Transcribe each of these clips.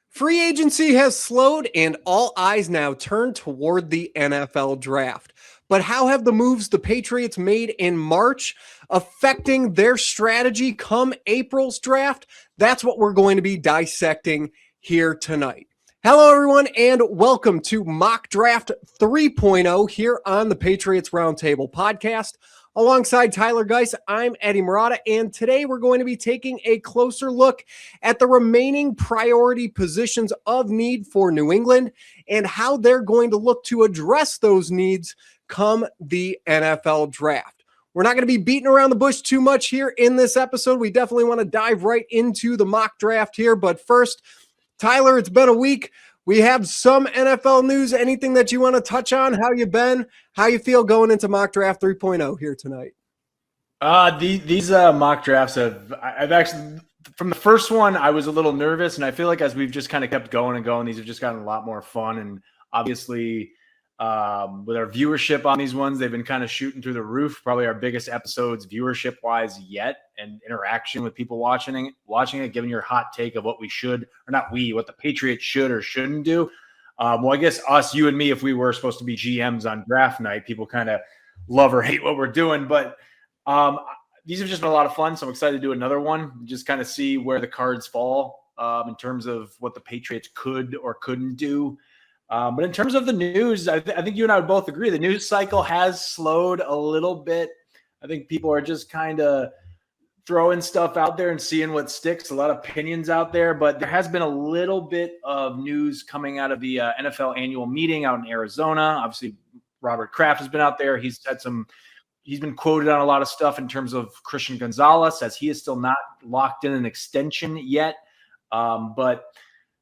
Free agency has slowed and all eyes now turn toward the NFL draft. But how have the moves the Patriots made in March affecting their strategy come April's draft? That's what we're going to be dissecting here tonight. Hello, everyone, and welcome to Mock Draft 3.0 here on the Patriots Roundtable Podcast. Alongside Tyler Geis, I'm Eddie Murata, and today we're going to be taking a closer look at the remaining priority positions of need for New England and how they're going to look to address those needs come the NFL draft. We're not going to be beating around the bush too much here in this episode. We definitely want to dive right into the mock draft here, but first, Tyler, it's been a week. We have some NFL news. Anything that you want to touch on? How you been? How you feel going into Mock Draft 3.0 here tonight? These mock drafts I've actually, from the first one, I was a little nervous, and I feel like as we've just kind of kept going and going, these have just gotten a lot more fun. And obviously, with our viewership on these ones, they've been kind of shooting through the roof. Probably our biggest episodes viewership wise yet, and interaction with people watching it, giving your hot take of what we should, or not what the Patriots should or shouldn't do. Well, I guess us, you and me, if we were supposed to be GMs on draft night, people kind of love or hate what we're doing. But these have just been a lot of fun. So I'm excited to do another one, just kind of see where the cards fall in terms of what the Patriots could or couldn't do. But in terms of the news, I think you and I would both agree the news cycle has slowed a little bit. I think people are just kind of throwing stuff out there and seeing what sticks. A lot of opinions out there, but there has been a little bit of news coming out of the NFL annual meeting out in Arizona. Obviously, Robert Kraft has been out there. He's been quoted on a lot of stuff in terms of Christian Gonzalez, as he is still not locked in an extension yet. But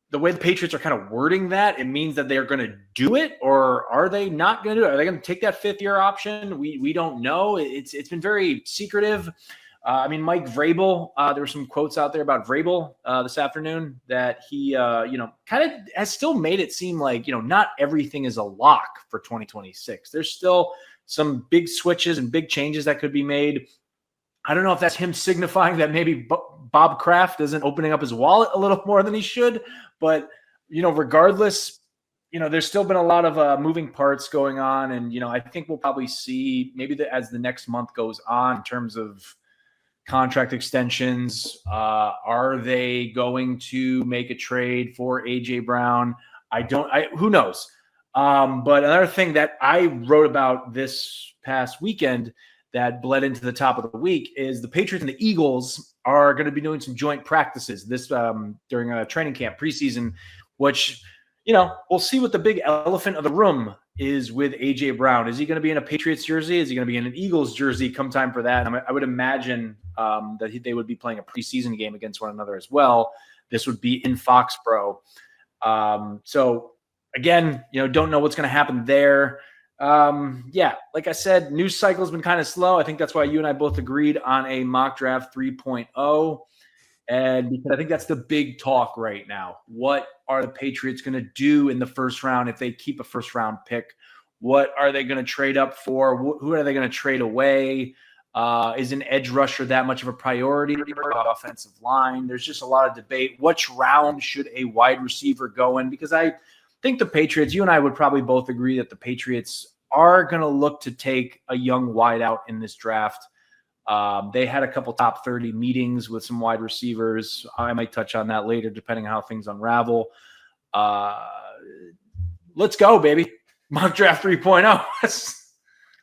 the way the Patriots are kind of wording that, it means that they're going to do it, or are they not going to do it? Are they going to take that fifth-year option? We don't know. It's been very secretive. Mike Vrabel, there were some quotes out there about Vrabel this afternoon that he, kind of has still made it seem like, not everything is a lock for 2026. There's still some big switches and big changes that could be made. I don't know if that's him signifying that maybe Bob Kraft isn't opening up his wallet a little more than he should. But, regardless, there's still been a lot of moving parts going on. And, I think we'll probably see maybe as the next month goes on in terms of contract extensions. Are they going to make a trade for A.J. Brown? Who knows? But another thing that I wrote about this past weekend that bled into the top of the week is the Patriots and the Eagles are going to be doing some joint practices this during a training camp preseason, which, we'll see what the big elephant of the room is with A.J. Brown. Is he going to be in a Patriots jersey? Is he going to be in an Eagles jersey come time for that? I would imagine that they would be playing a preseason game against one another as well. This would be in Foxborough. So again, don't know what's going to happen there. Like I said, news cycle has been kind of slow. I think that's why you and I both agreed on a mock draft 3.0. And because I think that's the big talk right now. What are the Patriots going to do in the first round if they keep a first round pick? What are they going to trade up for? Who are they going to trade away? Is an edge rusher that much of a priority? Offensive line. There's just a lot of debate. Which round should a wide receiver go in? Because I think the Patriots, you and I would probably both agree that the Patriots are going to look to take a young wideout in this draft. They had a couple top 30 meetings with some wide receivers. I might touch on that later, depending on how things unravel. Let's go, baby. Mock draft 3.0.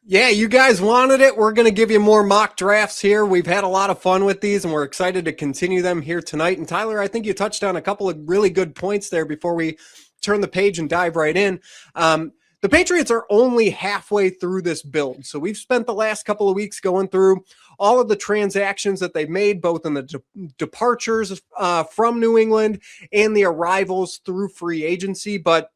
Yeah, you guys wanted it. We're going to give you more mock drafts here. We've had a lot of fun with these, and we're excited to continue them here tonight. And Tyler, I think you touched on a couple of really good points there before we turn the page and dive right in. The Patriots are only halfway through this build. So we've spent the last couple of weeks going through all of the transactions that they've made, both in the departures from New England and the arrivals through free agency. But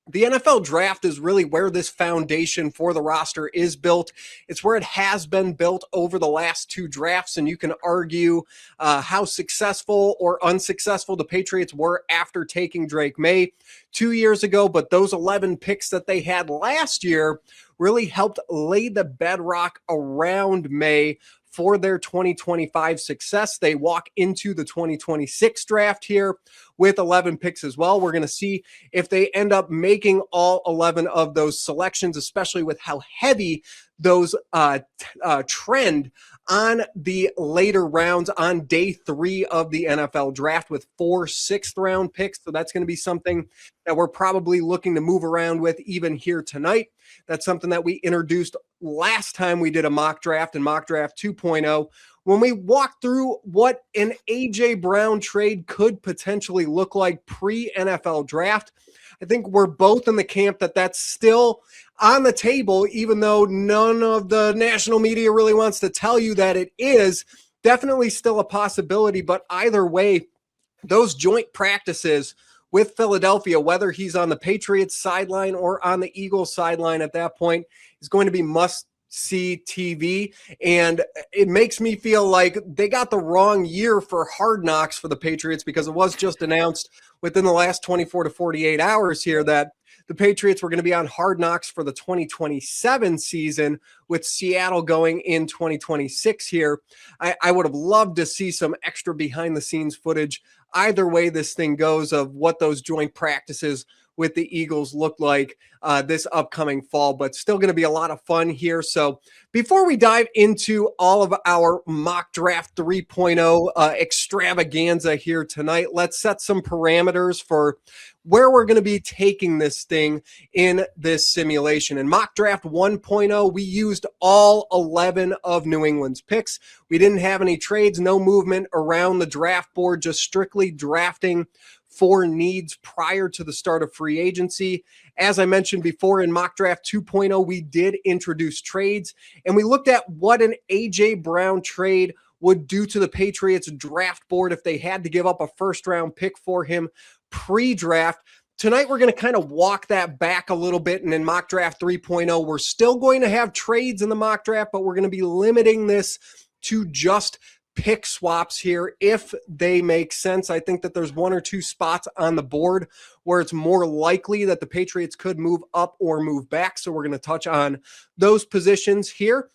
the NFL draft is really where this foundation for the roster is built. It's where it has been built over the last 2 drafts, and you can argue how successful or unsuccessful the Patriots were after taking Drake Maye 2 years ago, but those 11 picks that they had last year really helped lay the bedrock around Maye for their 2025 success. They walk into the 2026 draft here with 11 picks as well. We're going to see if they end up making all 11 of those selections, especially with how heavy those trend on the later rounds on day 3 of the NFL draft with 4 6th-round picks. So that's going to be something that we're probably looking to move around with even here tonight. That's something that we introduced last time we did a mock draft and mock draft 2.0 when we walked through what an A.J. Brown trade could potentially look like pre-NFL draft. I think we're both in the camp that that's still on the table, even though none of the national media really wants to tell you that it is. Definitely still a possibility, but either way, those joint practices with Philadelphia, whether he's on the Patriots sideline or on the Eagles sideline at that point, is going to be must-see TV. And it makes me feel like they got the wrong year for Hard Knocks for the Patriots, because it was just announced within the last 24 to 48 hours here that the Patriots were going to be on Hard Knocks for the 2027 season, with Seattle going in 2026 here. I would have loved to see some extra behind-the-scenes footage either way this thing goes of what those joint practices with the Eagles look like this upcoming fall, but still going to be a lot of fun here. So before we dive into all of our mock draft 3.0 extravaganza here tonight, let's set some parameters for where we're going to be taking this thing in this simulation. In mock draft 1.0, we used all 11 of New England's picks. We didn't have any trades, no movement around the draft board, just strictly drafting for needs prior to the start of free agency. As I mentioned before, in mock draft 2.0, we did introduce trades, and we looked at what an A.J. Brown trade would do to the Patriots draft board if they had to give up a first-round pick for him pre-draft. Tonight, we're going to kind of walk that back a little bit, and in mock draft 3.0, we're still going to have trades in the mock draft, but we're going to be limiting this to just pick swaps here if they make sense. I think that there's 1 or 2 spots on the board where it's more likely that the Patriots could move up or move back. So we're going to touch on those positions here.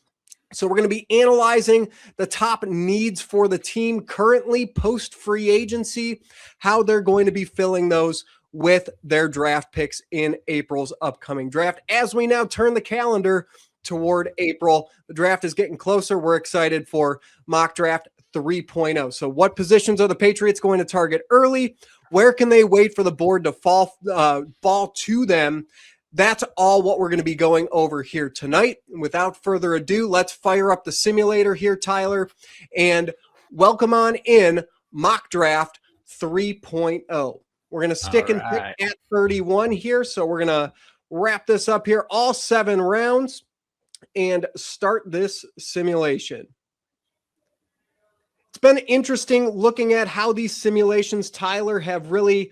So we're going to be analyzing the top needs for the team currently post free agency, how they're going to be filling those with their draft picks in April's upcoming draft. As we now turn the calendar toward April, the draft is getting closer. We're excited for mock draft 3.0. So what positions are the Patriots going to target early? Where can they wait for the board to fall to them? That's all what we're going to be going over here tonight. Without further ado, let's fire up the simulator here, Tyler, and welcome on in mock draft 3.0. We're going to stick and pick at 31 here. So we're going to wrap this up here, all 7 rounds, and start this simulation. It's been interesting looking at how these simulations, Tyler, have really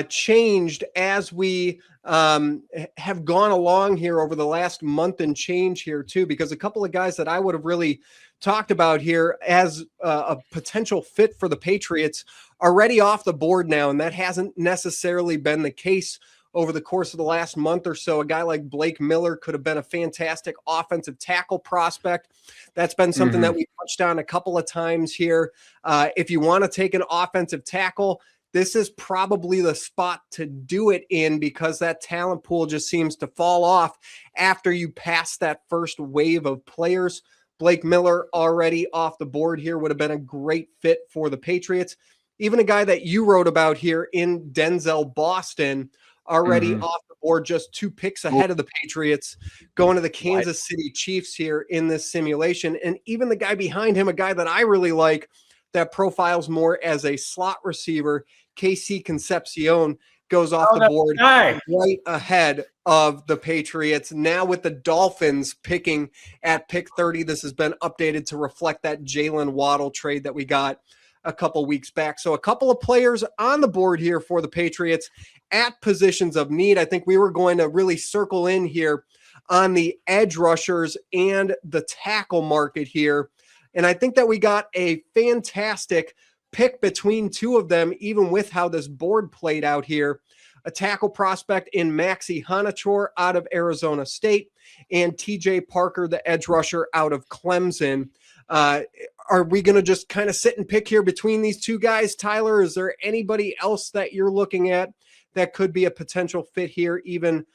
changed as we have gone along here over the last month and change here too, because a couple of guys that I would have really talked about here as a potential fit for the Patriots are already off the board now, and that hasn't necessarily been the case over the course of the last month or so. A guy like Blake Miller could have been a fantastic offensive tackle prospect. That's been something that we touched on a couple of times here. If you want to take an offensive tackle, this is probably the spot to do it in, because that talent pool just seems to fall off after you pass that first wave of players. Blake Miller already off the board here would have been a great fit for the Patriots. Even a guy that you wrote about here in Denzel Boston, already off the board, just 2 picks ahead of the Patriots, going to the Kansas City Chiefs here in this simulation. And even the guy behind him, a guy that I really like that profiles more as a slot receiver, KC Concepcion, goes off the board right ahead of the Patriots. Now with the Dolphins picking at pick 30, this has been updated to reflect that Jalen Waddle trade that we got a couple weeks back. So a couple of players on the board here for the Patriots at positions of need. I think we were going to really circle in here on the edge rushers and the tackle market here. And I think that we got a fantastic pick between two of them, even with how this board played out here. A tackle prospect in Maxi Hanachor out of Arizona State, and TJ Parker, the edge rusher out of Clemson. Are we going to just kind of sit and pick here between these two guys, Tyler? Is there anybody else that you're looking at that could be a potential fit here, even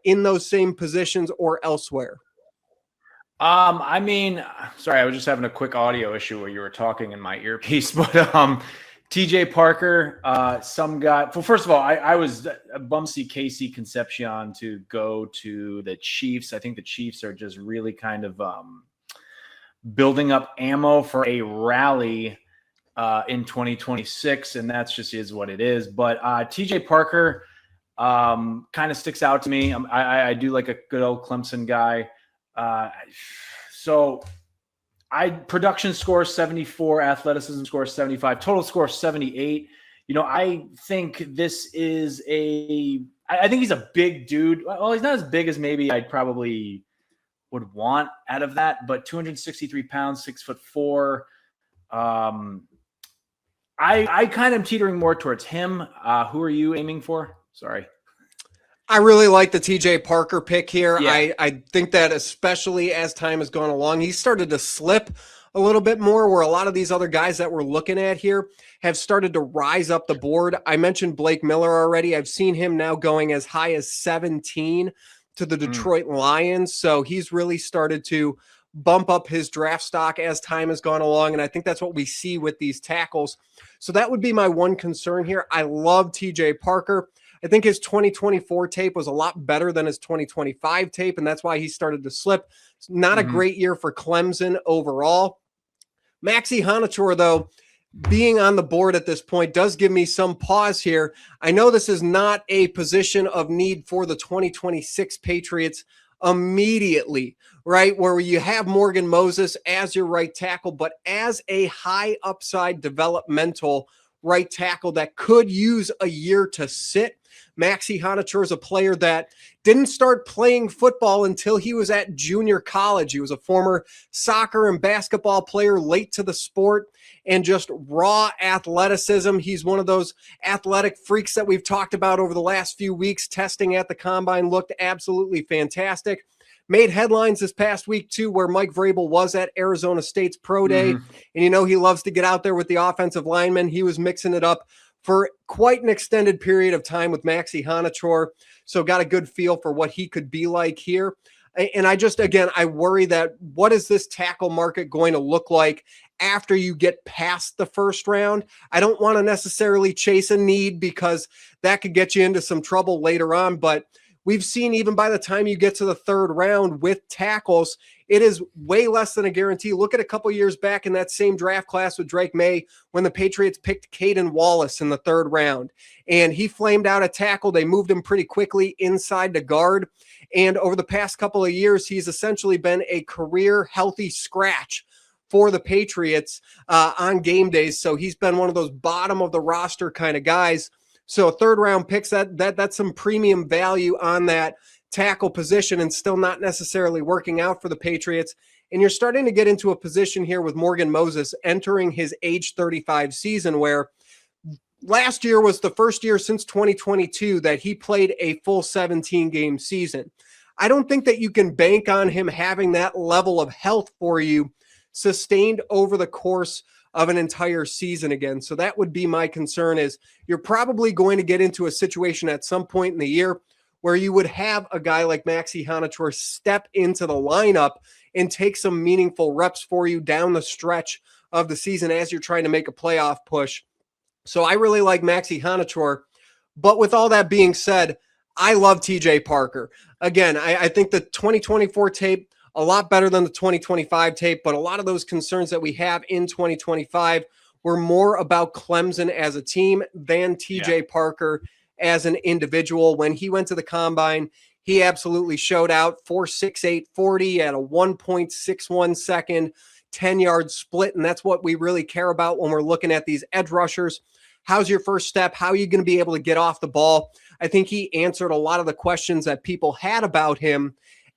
in those same positions or elsewhere? I mean, sorry, I was just having a quick audio issue where you were talking in my earpiece, but TJ Parker, some guy. Well, first of all, I was bumsy Casey Concepcion to go to the Chiefs. I think the Chiefs are just really kind of building up ammo for a rally in 2026, and that's just is what it is. But TJ Parker kind of sticks out to me. I do like a good old Clemson guy. So production score 74, athleticism score 75, total score 78. You know, I think this is I think he's a big dude. Well, he's not as big as maybe I probably would want out of that, but 263 pounds, 6'4". I kind of am teetering more towards him. Who are you aiming for? Sorry. I really like the TJ Parker pick here. Yeah. I think that especially as time has gone along, he started to slip a little bit more, where a lot of these other guys that we're looking at here have started to rise up the board. I mentioned Blake Miller already. I've seen him now going as high as 17 to the Detroit Lions. So he's really started to bump up his draft stock as time has gone along. And I think that's what we see with these tackles. So that would be my one concern here. I love TJ Parker. I think his 2024 tape was a lot better than his 2025 tape, and that's why he started to slip. It's not a great year for Clemson overall. Maxi Hanachor, though, being on the board at this point does give me some pause here. I know this is not a position of need for the 2026 Patriots immediately, right? Where you have Morgan Moses as your right tackle, but as a high upside developmental right tackle that could use a year to sit. Maxi Hanachor is a player that didn't start playing football until he was at junior college. He was a former soccer and basketball player, late to the sport, and just raw athleticism. He's one of those athletic freaks that we've talked about over the last few weeks. Testing at the combine looked absolutely fantastic. Made headlines this past week, too, where Mike Vrabel was at Arizona State's pro day. And you know he loves to get out there with the offensive linemen. He was mixing it up for quite an extended period of time with Maxi Hanachor. So got a good feel for what he could be like here. And I worry that what is this tackle market going to look like after you get past the first round? I don't want to necessarily chase a need because that could get you into some trouble later on. But we've seen even by the time you get to the third round with tackles, it is way less than a guarantee. Look at a couple years back in that same draft class with Drake Maye when the Patriots picked Caden Wallace in the third round. And he flamed out a tackle. They moved him pretty quickly inside the guard. And over the past couple of years, he's essentially been a career healthy scratch for the Patriots on game days. So he's been one of those bottom of the roster kind of guys. So third round picks, that's some premium value on that tackle position, and still not necessarily working out for the Patriots. And you're starting to get into a position here with Morgan Moses entering his age 35 season, where last year was the first year since 2022 that he played a full 17-game season. I don't think that you can bank on him having that level of health for you sustained over the course of an entire season again. So that would be my concern, is you're probably going to get into a situation at some point in the year where you would have a guy like Maxi Hanachor step into the lineup and take some meaningful reps for you down the stretch of the season as you're trying to make a playoff push. So I really like Maxi Hanachor. But with all that being said, I love TJ Parker. Again, I think the 2024 tape, a lot better than the 2025 tape, but a lot of those concerns that we have in 2025 were more about Clemson as a team than TJ Parker as an individual. When he went to the combine, He absolutely showed out. 4.68 40 at a 1.61 second 10-yard split, and that's what we really care about when we're looking at these edge rushers. How's your first step? How are you going to be able to get off the ball? I think he answered a lot of the questions that people had about him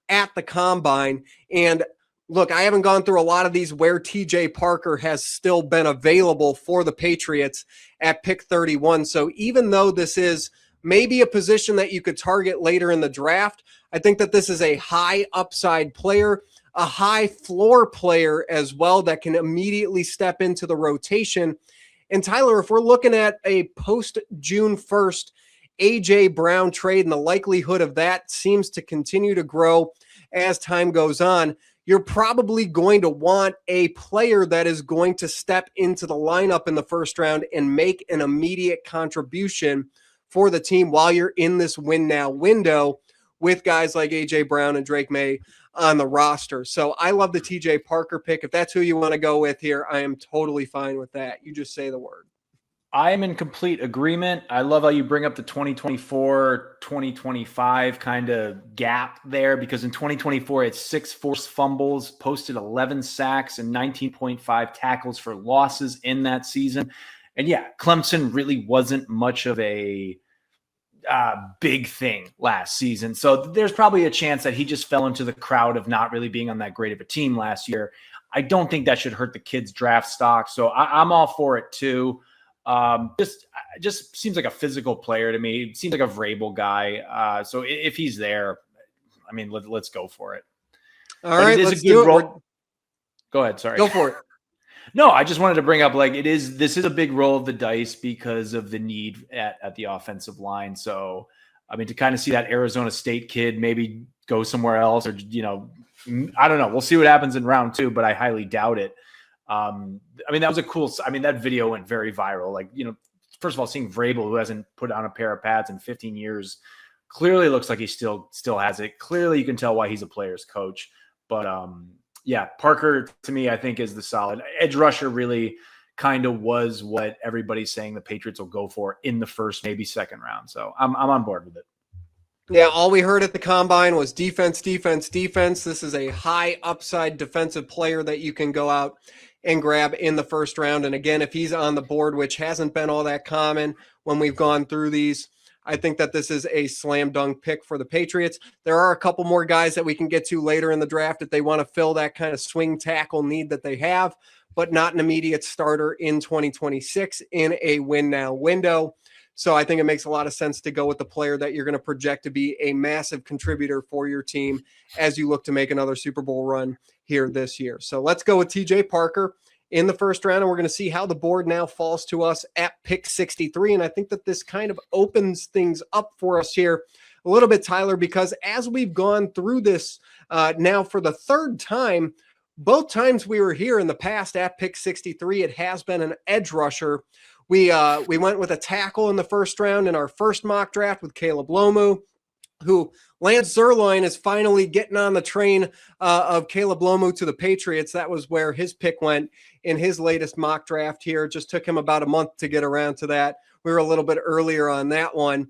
at the combine. And look, I haven't gone through a lot of these where TJ Parker has still been available for the Patriots at pick 31. So even though this is maybe a position that you could target later in the draft, I think that this is a high upside player, a high floor player as well that can immediately step into the rotation. And Tyler, if we're looking at a post June 1st A.J. Brown trade, and the likelihood of that seems to continue to grow as time goes on, you're probably going to want a player that is going to step into the lineup in the first round and make an immediate contribution for the team while you're in this win now window with guys like A.J. Brown and Drake Maye on the roster. So I love the TJ Parker pick. If that's who you want to go with here, I am totally fine with that. You just say the word. I am in complete agreement. I love how you bring up the 2024, 2025 kind of gap there, because in 2024, it's 6 forced fumbles, posted 11 sacks and 19.5 tackles for losses in that season. And yeah, Clemson really wasn't much of a big thing last season. So there's probably a chance that he just fell into the crowd of not really being on that great of a team last year. I don't think that should hurt the kid's draft stock. So I'm all for it too. Just seems like a physical player to me. It seems like a Vrabel guy. So if he's there, I mean, let's go for it. All right, let's do it. Go ahead. Sorry. Go for it. No, I just wanted to bring up, like, this is a big roll of the dice because of the need at the offensive line. So, I mean, to kind of see that Arizona State kid maybe go somewhere else, or, I don't know. We'll see what happens in round 2, but I highly doubt it. I mean, that was that video went very viral. Like, first of all, seeing Vrabel, who hasn't put on a pair of pads in 15 years, clearly looks like he still has it. Clearly you can tell why he's a player's coach. But, yeah, Parker, to me, I think is the solid edge rusher. Really kind of was what everybody's saying the Patriots will go for in the first, maybe second round. So I'm on board with it. Yeah, all we heard at the combine was defense, defense, defense. This is a high upside defensive player that you can go out and grab in the first round. And again, if he's on the board, which hasn't been all that common when we've gone through these, I think that this is a slam dunk pick for the Patriots. There are a couple more guys that we can get to later in the draft if they want to fill that kind of swing tackle need that they have, but not an immediate starter in 2026 in a win now window. So I think it makes a lot of sense to go with the player that you're going to project to be a massive contributor for your team as you look to make another Super Bowl run here this year. So let's go with TJ Parker in the first round, and we're going to see how the board now falls to us at pick 63. And I think that this kind of opens things up for us here a little bit, Tyler, because as we've gone through this now for the third time, both times we were here in the past at pick 63, it has been an edge rusher. We went with a tackle in the first round in our first mock draft with Caleb Lomu, who Lance Zierlein is finally getting on the train of Caleb Lomu to the Patriots. That was where his pick went in his latest mock draft here. It just took him about a month to get around to that. We were a little bit earlier on that one.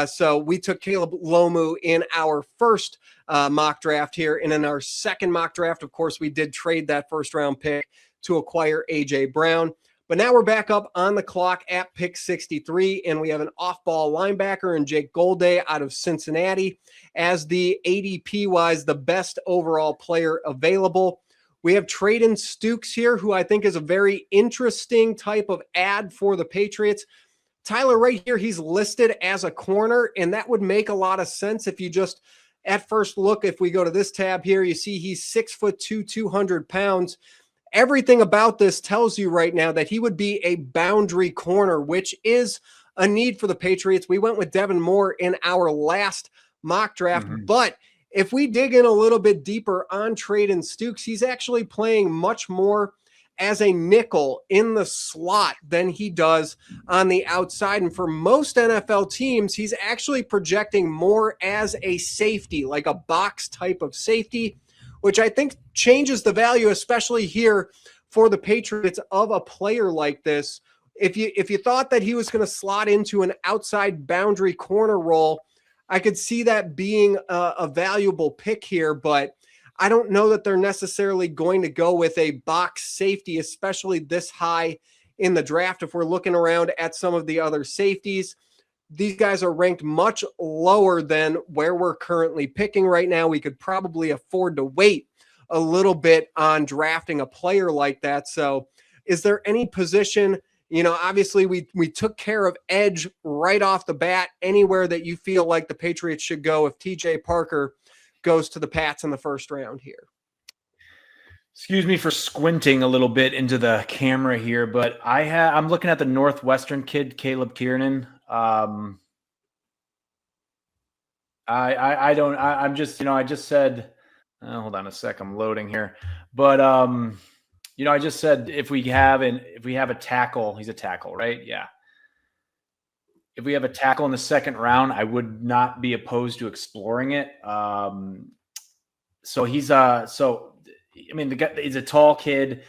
So we took Caleb Lomu in our first mock draft here. And in our second mock draft, of course, we did trade that first round pick to acquire A.J. Brown. But now we're back up on the clock at pick 63, and we have an off-ball linebacker in Jake Golday out of Cincinnati as the ADP-wise the best overall player available. We have Traden Stukes here, who I think is a very interesting type of ad for the Patriots. Tyler, right here, he's listed as a corner, and that would make a lot of sense if you just, at first look, if we go to this tab here, you see he's 6'2", 200 pounds. Everything about this tells you right now that he would be a boundary corner, which is a need for the Patriots. We went with Devin Moore in our last mock draft, but if we dig in a little bit deeper on Traden Stukes, he's actually playing much more as a nickel in the slot than he does on the outside. And for most NFL teams, he's actually projecting more as a safety, like a box type of safety, which I think changes the value, especially here for the Patriots, of a player like this. If you thought that he was going to slot into an outside boundary corner role, I could see that being a valuable pick here, but I don't know that they're necessarily going to go with a box safety, especially this high in the draft. If we're looking around at some of the other safeties, these guys are ranked much lower than where we're currently picking right now. We could probably afford to wait a little bit on drafting a player like that. So is there any position, obviously we took care of edge right off the bat, anywhere that you feel like the Patriots should go if TJ Parker goes to the Pats in the first round here? Excuse me for squinting a little bit into the camera here, but I'm looking at the Northwestern kid, Caleb Tiernan. I'm just, I just said, hold on a sec, I'm loading here. But, I just said, if we have a tackle, he's a tackle, right? Yeah. If we have a tackle in the second round, I would not be opposed to exploring it. So he's, the guy, he's a tall kid.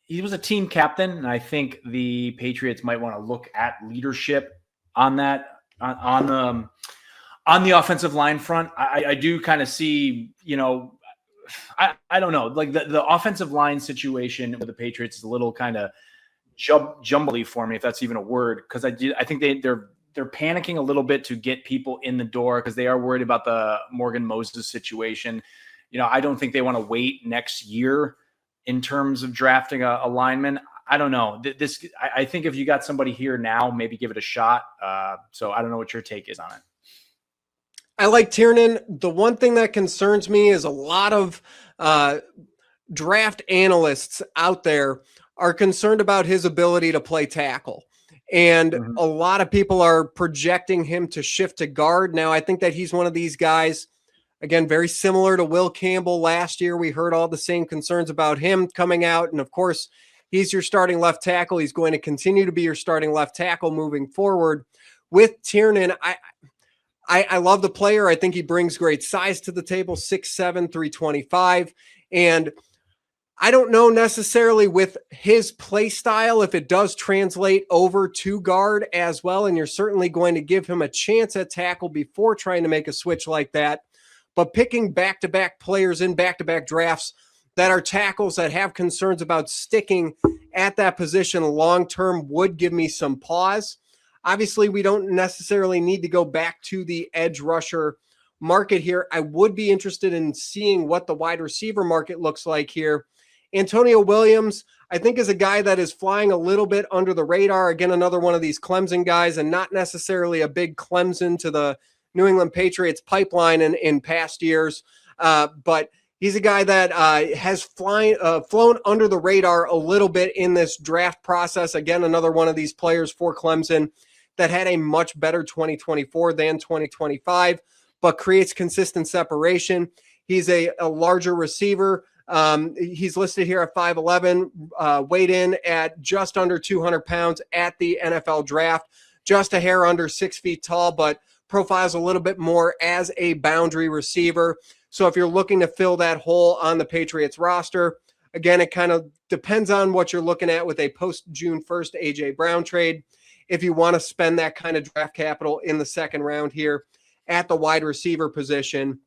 He was a team captain, and I think the Patriots might want to look at leadership on that, on the offensive line front. I do kind of see, I don't know, like the offensive line situation with the Patriots is a little kind of jumbly for me, if that's even a word, because I think they're panicking a little bit to get people in the door because they are worried about the Morgan Moses situation. I don't think they want to wait next year in terms of drafting a lineman. I don't know. I think if you got somebody here now, maybe give it a shot. So I don't know what your take is on it. I like Tiernan. The one thing that concerns me is a lot of draft analysts out there are concerned about his ability to play tackle. And a lot of people are projecting him to shift to guard. Now, I think that he's one of these guys, again, very similar to Will Campbell last year. We heard all the same concerns about him coming out. And of course, he's your starting left tackle. He's going to continue to be your starting left tackle moving forward. With Tiernan, I love the player. I think he brings great size to the table, 6'7", 325. And I don't know necessarily with his play style if it does translate over to guard as well. And you're certainly going to give him a chance at tackle before trying to make a switch like that. But picking back-to-back players in back-to-back drafts that are tackles that have concerns about sticking at that position long-term would give me some pause. Obviously, we don't necessarily need to go back to the edge rusher market here. I would be interested in seeing what the wide receiver market looks like here. Antonio Williams, I think, is a guy that is flying a little bit under the radar. Again, another one of these Clemson guys, and not necessarily a big Clemson to the New England Patriots pipeline in past years. But he's a guy that has flown under the radar a little bit in this draft process. Again, another one of these players for Clemson that had a much better 2024 than 2025, but creates consistent separation. He's a larger receiver. He's listed here at 5'11", weighed in at just under 200 pounds at the NFL draft, just a hair under 6 feet tall, but profiles a little bit more as a boundary receiver. So if you're looking to fill that hole on the Patriots roster, again, it kind of depends on what you're looking at with a post-June 1st A.J. Brown trade. If you want to spend that kind of draft capital in the second round here at the wide receiver position.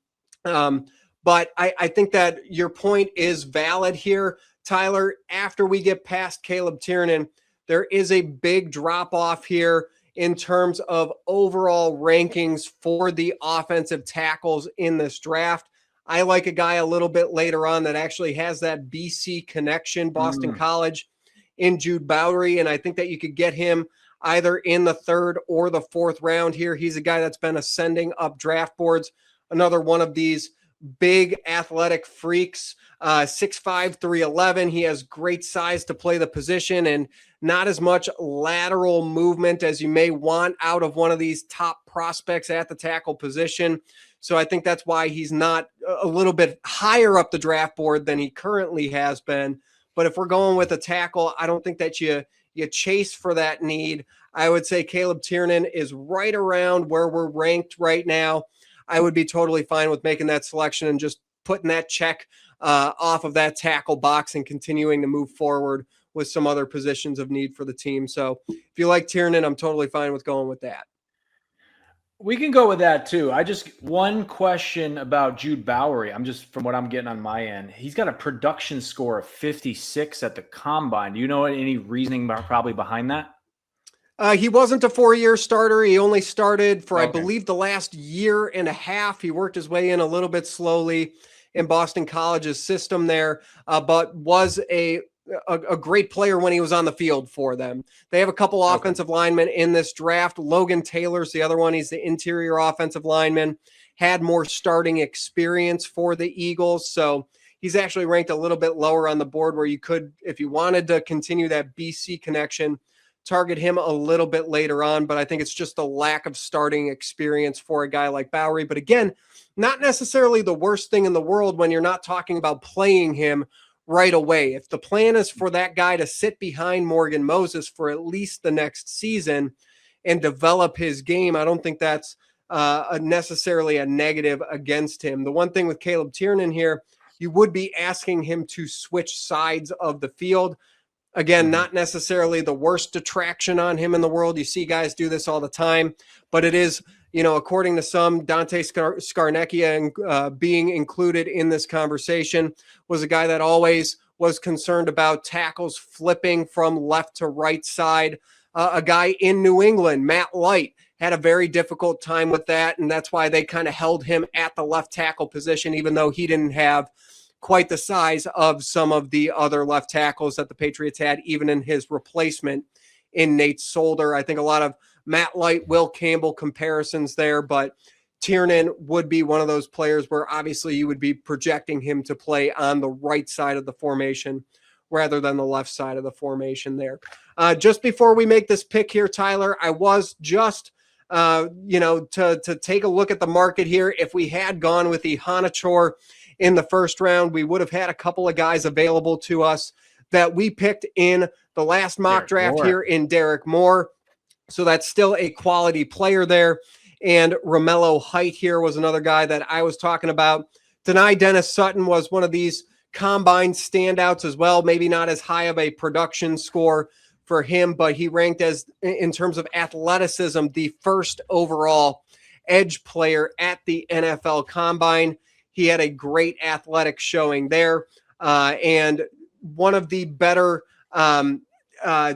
But I think that your point is valid here, Tyler. After we get past Caleb Tiernan, there is a big drop-off here in terms of overall rankings for the offensive tackles in this draft. I like a guy a little bit later on that actually has that BC connection, Boston College, in Jude Bowery, and I think that you could get him either in the third or the fourth round here. He's a guy that's been ascending up draft boards. Another one of these big athletic freaks, 6'5", 311. He has great size to play the position and not as much lateral movement as you may want out of one of these top prospects at the tackle position. So I think that's why he's not a little bit higher up the draft board than he currently has been. But if we're going with a tackle, I don't think that you chase for that need. I would say Caleb Tiernan is right around where we're ranked right now. I would be totally fine with making that selection and just putting that check off of that tackle box and continuing to move forward with some other positions of need for the team. So if you like Tiernan, I'm totally fine with going with that. We can go with that too. One question about Jude Bowery. From what I'm getting on my end, he's got a production score of 56 at the combine. Do you know any reasoning probably behind that? He wasn't a 4-year starter. He only started for, Okay. I believe, the last year and a half. He worked his way in a little bit slowly in Boston College's system there, but was a great player when he was on the field for them. They have a couple offensive linemen in this draft. Logan Taylor's the other one. He's the interior offensive lineman, had more starting experience for the Eagles. So he's actually ranked a little bit lower on the board, where you could, if you wanted to continue that BC connection, target him a little bit later on. But I think it's just a lack of starting experience for a guy like Bowery. But again, not necessarily the worst thing in the world when you're not talking about playing him right away. If the plan is for that guy to sit behind Morgan Moses for at least the next season and develop his game, I don't think that's necessarily a negative against him. The one thing with Caleb Tiernan here, you would be asking him to switch sides of the field. Again, not necessarily the worst detraction on him in the world. You see guys do this all the time, but it is, according to some, Dante Scarnecchia being included in this conversation was a guy that always was concerned about tackles flipping from left to right side. A guy in New England, Matt Light, had a very difficult time with that, and that's why they kind of held him at the left tackle position, even though he didn't have quite the size of some of the other left tackles that the Patriots had, even in his replacement in Nate Solder. I think a lot of Matt Light, Will Campbell comparisons there, but Tiernan would be one of those players where obviously you would be projecting him to play on the right side of the formation rather than the left side of the formation there. Just before we make this pick here, Tyler, I was just to take a look at the market here. If we had gone with the Hanachor in the first round, we would have had a couple of guys available to us that we picked in the last mock draft here in Derek Moore. So that's still a quality player there. And Romello Height here was another guy that I was talking about. Denai Dennis Sutton was one of these combine standouts as well. Maybe not as high of a production score for him, but he ranked as, in terms of athleticism, the first overall edge player at the NFL Combine. He had a great athletic showing there, and one of the better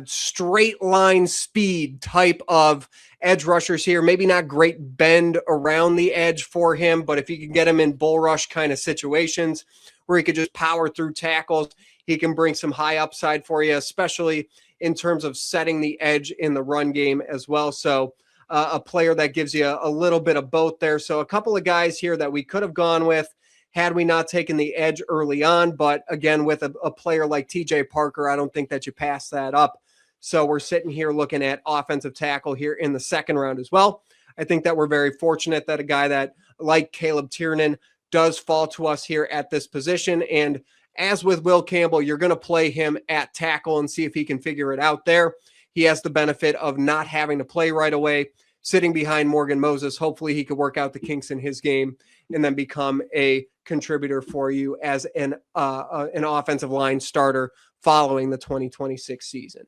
straight line speed type of edge rushers here. Maybe not great bend around the edge for him, but if you can get him in bull rush kind of situations where he could just power through tackles, he can bring some high upside for you, especially in terms of setting the edge in the run game as well. So a player that gives you a little bit of both there. So a couple of guys here that we could have gone with had we not taken the edge early on. But again, with a player like TJ Parker, I don't think that you pass that up. So we're sitting here looking at offensive tackle here in the second round as well. I think that we're very fortunate that a guy that like Caleb Tiernan does fall to us here at this position. And as with Will Campbell, you're going to play him at tackle and see if he can figure it out there. He has the benefit of not having to play right away, sitting behind Morgan Moses. Hopefully he could work out the kinks in his game and then become a contributor for you as an offensive line starter following the 2026 season.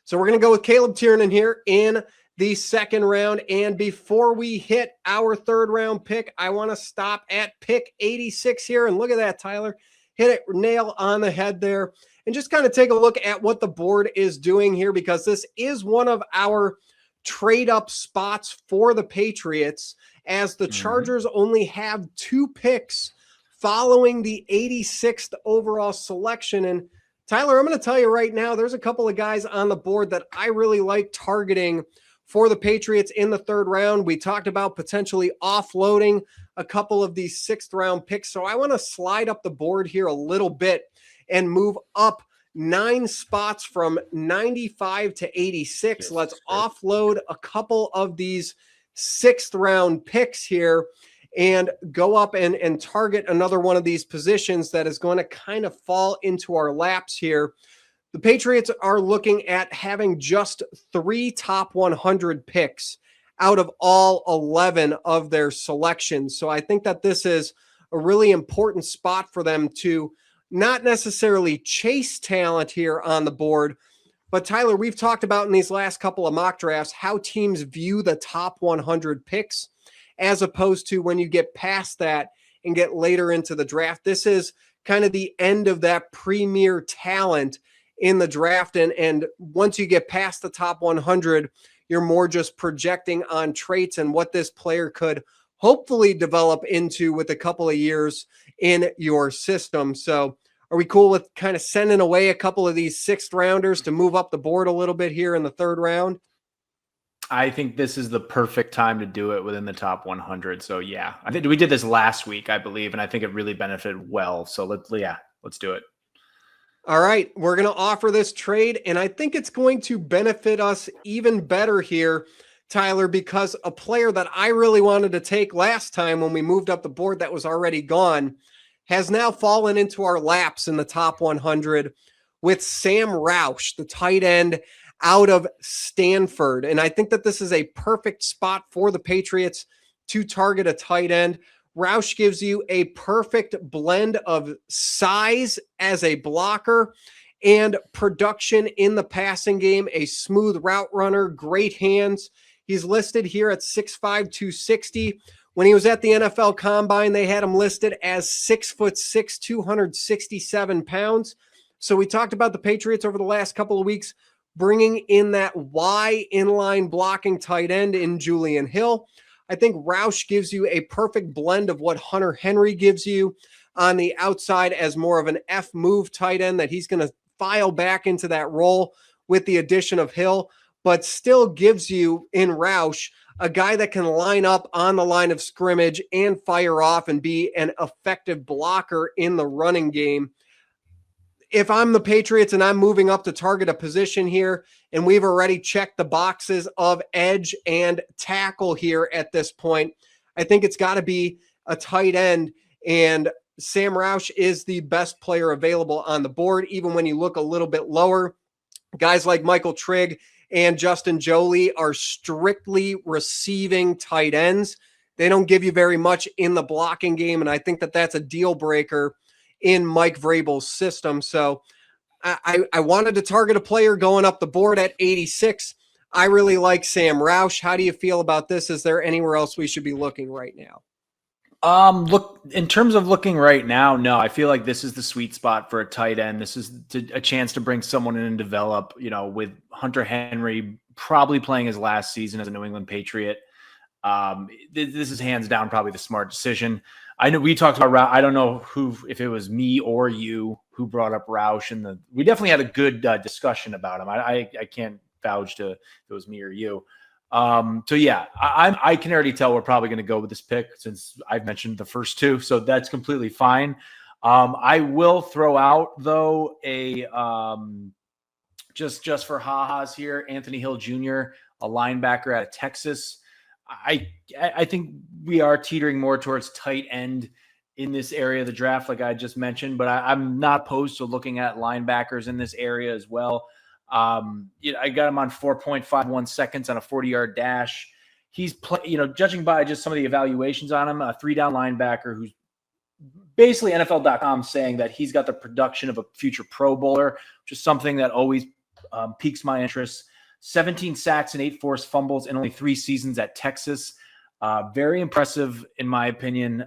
So we're going to go with Caleb Tiernan here in the second round. And before we hit our third round pick, I want to stop at pick 86 here. And look at that, Tyler. Hit it nail on the head there. And just kind of take a look at what the board is doing here, because this is one of our trade up spots for the Patriots, as the Chargers only have 2 picks following the 86th overall selection. And Tyler, I'm going to tell you right now, there's a couple of guys on the board that I really like targeting for the Patriots in the third round. We talked about potentially offloading a couple of these 6th round picks. So I want to slide up the board here a little bit and move up 9 spots from 95 to 86. Let's offload a couple of these 6th round picks here and go up and target another one of these positions that is going to kind of fall into our laps here. The Patriots are looking at having just 3 top 100 picks out of all 11 of their selections. So I think that this is a really important spot for them to not necessarily chase talent here on the board, But Tyler, we've talked about in these last couple of mock drafts how teams view the top 100 picks as opposed to when you get past that and get later into the draft. This is kind of the end of that premier talent in the draft. And once you get past the top 100, you're more just projecting on traits and what this player could hopefully develop into with a couple of years in your system. So are we cool with kind of sending away a couple of these sixth rounders to move up the board a little bit here in the third round? I think this is the perfect time to do it within the top 100. So yeah, I think we did this last week, I believe, and I think it really benefited well. So let's do it. All right, we're going to offer this trade, and I think it's going to benefit us even better here, Tyler, because a player that I really wanted to take last time when we moved up the board that was already gone has now fallen into our laps in the top 100 with Sam Roush, the tight end out of Stanford. And I think that this is a perfect spot for the Patriots to target a tight end. Roush gives you a perfect blend of size as a blocker and production in the passing game, a smooth route runner, great hands. He's listed here at 6'5", 260. When he was at the NFL Combine, they had him listed as 6'6", 267 pounds. So we talked about the Patriots over the last couple of weeks, bringing in that Y inline blocking tight end in Julian Hill. I think Roush gives you a perfect blend of what Hunter Henry gives you on the outside as more of an F move tight end that he's going to file back into that role with the addition of Hill, but still gives you in Roush a guy that can line up on the line of scrimmage and fire off and be an effective blocker in the running game. If I'm the Patriots and I'm moving up to target a position here, and we've already checked the boxes of edge and tackle here at this point, I think it's got to be a tight end, and Sam Roush is the best player available on the board. Even when you look a little bit lower, guys like Michael Trigg and Justin Joly are strictly receiving tight ends. They don't give you very much in the blocking game, and I think that that's a deal breaker in Mike Vrabel's system. So I wanted to target a player going up the board at 86. I really like Sam Roush. How do you feel about this? Is there anywhere else we should be looking right now? Look, in terms of looking right now, no, I feel like this is the sweet spot for a tight end. This is a chance to bring someone in and develop, with Hunter Henry probably playing his last season as a New England Patriot. This is hands down probably the smart decision. I know we talked about Roush. I don't know if it was me or you who brought up Roush, and we definitely had a good discussion about him. I can't vouch to if it was me or you. So yeah, I can already tell we're probably going to go with this pick since I've mentioned the first two, so that's completely fine. I will throw out though a just for ha-has here, Anthony Hill Jr., a linebacker out of Texas. I think we are teetering more towards tight end in this area of the draft, like I just mentioned, but I'm not opposed to looking at linebackers in this area as well. I got him on 4.51 seconds on a 40-yard dash. He's judging by just some of the evaluations on him, a 3-down linebacker who's basically NFL.com saying that he's got the production of a future Pro Bowler, which is something that always piques my interest. 17 sacks and 8 forced fumbles in only 3 seasons at Texas. Very impressive, in my opinion.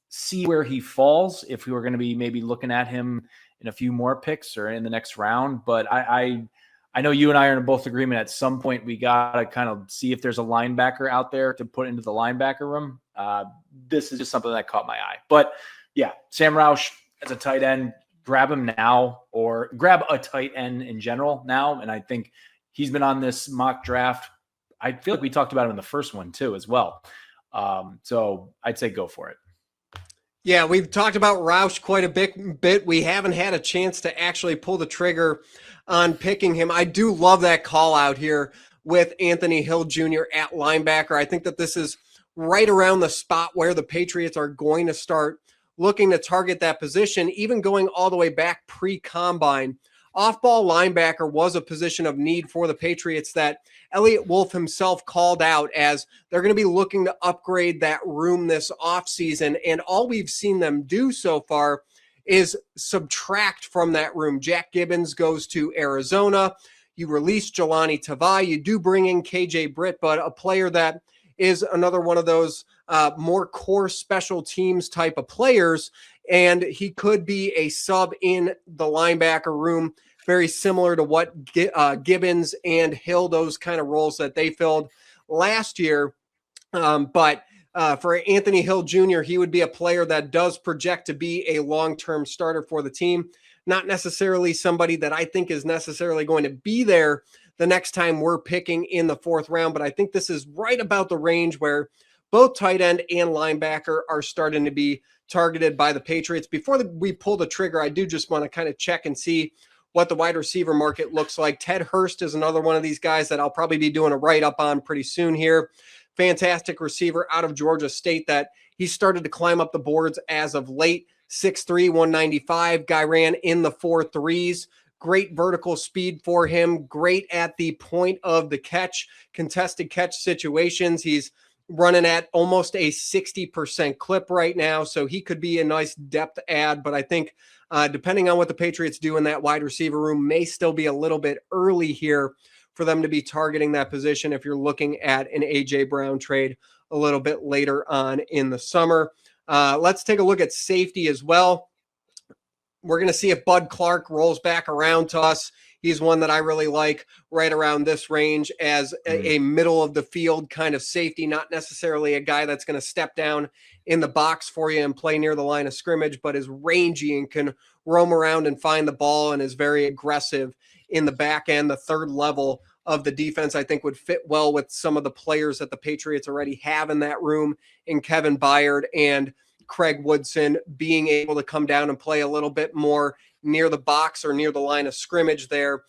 See where he falls if we were going to be maybe looking at him in a few more picks or in the next round. But I know you and I are in both agreement at some point we got to kind of see if there's a linebacker out there to put into the linebacker room. This is just something that caught my eye. But yeah, Sam Roush as a tight end, grab him now or grab a tight end in general now. And I think he's been on this mock draft. I feel like we talked about him in the first one too as well. So I'd say go for it. Yeah, we've talked about Roush quite a bit. We haven't had a chance to actually pull the trigger on picking him. I do love that call out here with Anthony Hill Jr. at linebacker. I think that this is right around the spot where the Patriots are going to start looking to target that position, even going all the way back pre-combine. Off-ball linebacker was a position of need for the Patriots that Elliott Wolf himself called out as they're going to be looking to upgrade that room this offseason. And all we've seen them do so far is subtract from that room. Jack Gibbons goes to Arizona. You release Jelani Tavai. You do bring in KJ Britt, but a player that is another one of those more core special teams type of players. And he could be a sub in the linebacker room, very similar to what Gibbons and Hill, those kind of roles that they filled last year. But for Anthony Hill Jr., he would be a player that does project to be a long-term starter for the team. Not necessarily somebody that I think is necessarily going to be there the next time we're picking in the 4th round, but I think this is right about the range where both tight end and linebacker are starting to be targeted by the Patriots. Before we pull the trigger, I do just want to kind of check and see what the wide receiver market looks like. Ted Hurst is another one of these guys that I'll probably be doing a write-up on pretty soon here. Fantastic receiver out of Georgia State that he started to climb up the boards as of late. 6'3", 195. Guy ran in the 4.3s. Great vertical speed for him. Great at the point of the catch, contested catch situations. He's running at almost a 60% clip right now, so he could be a nice depth add. But I think depending on what the Patriots do in that wide receiver room, may still be a little bit early here for them to be targeting that position if you're looking at an A.J. Brown trade a little bit later on in the summer. Let's take a look at safety as well. We're going to see if Bud Clark rolls back around to us. He's one that I really like right around this range as a middle of the field kind of safety, not necessarily a guy that's going to step down in the box for you and play near the line of scrimmage, but is rangy and can roam around and find the ball and is very aggressive in the back end. The 3rd level of the defense, I think, would fit well with some of the players that the Patriots already have in that room, in Kevin Byard and Craig Woodson, being able to come down and play a little bit more near the box or near the line of scrimmage there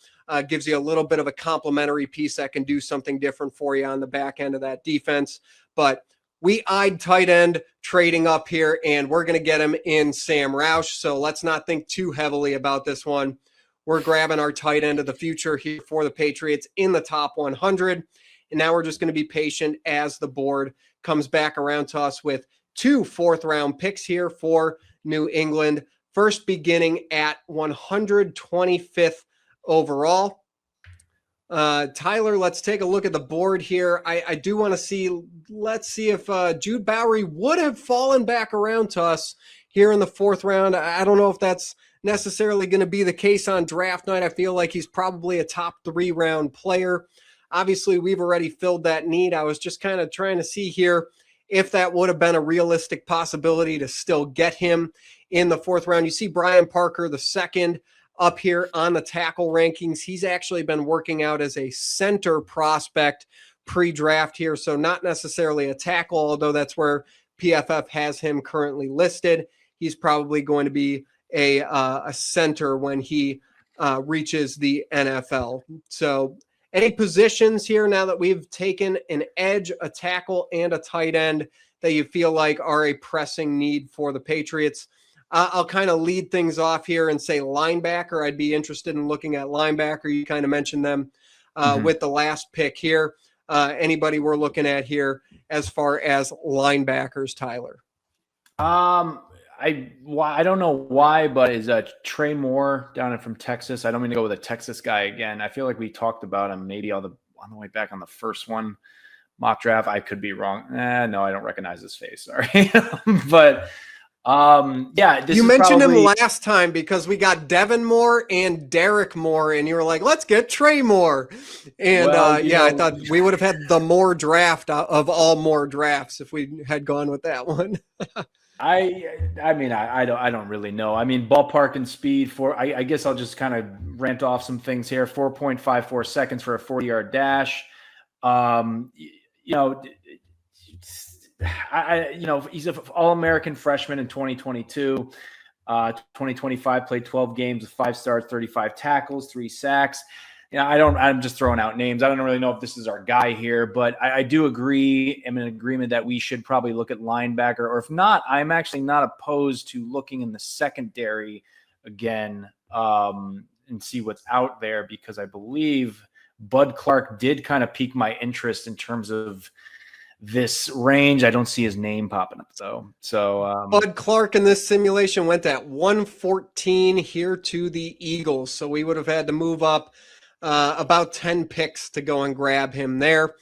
gives you a little bit of a complementary piece that can do something different for you on the back end of that defense. But we eyed tight end trading up here, and we're going to get him in Sam Roush. So let's not think too heavily about this one. We're grabbing our tight end of the future here for the Patriots in the top 100. And now we're just going to be patient as the board comes back around to us with 2 4th-round picks here for New England. First beginning at 125th overall. Tyler, let's take a look at the board here. I do want to see, let's see if Jude Bowery would have fallen back around to us here in the 4th round. I don't know if that's necessarily going to be the case on draft night. I feel like he's probably a top 3 round player. Obviously, we've already filled that need. I was just kind of trying to see here if that would have been a realistic possibility to still get him in the 4th round. You see Brian Parker, the 2nd, up here on the tackle rankings. He's actually been working out as a center prospect pre-draft here, so not necessarily a tackle, although that's where PFF has him currently listed. He's probably going to be a center when he reaches the NFL. So any positions here now that we've taken an edge, a tackle, and a tight end that you feel like are a pressing need for the Patriots? I'll kind of lead things off here and say linebacker. I'd be interested in looking at linebacker. You kind of mentioned them with the last pick here. Anybody we're looking at here as far as linebackers, Tyler? I don't know why, but is Trey Moore down from Texas? I don't mean to go with a Texas guy again. I feel like we talked about him maybe on the way back on the first one mock draft. I could be wrong. No, I don't recognize his face. Sorry, but yeah, you mentioned him last time because we got Devin Moore and Derek Moore, and you were like, "Let's get Trey Moore." And I thought we would have had the Moore draft of all Moore drafts if we had gone with that one. I mean, I don't really know. I mean, ballpark and speed I guess I'll just kind of rant off some things here. 4.54 seconds for a 40-yard dash. He's an All-American freshman in 2022. 2025 played 12 games with 5 starts, 35 tackles, 3 sacks. I'm just throwing out names. I don't really know if this is our guy here, but I do agree. I'm in agreement that we should probably look at linebacker, or if not, I'm actually not opposed to looking in the secondary again and see what's out there, because I believe Bud Clark did kind of pique my interest in terms of this range. I don't see his name popping up though. So Bud Clark in this simulation went at 114 here to the Eagles. So we would have had to move up about 10 picks to go and grab him there.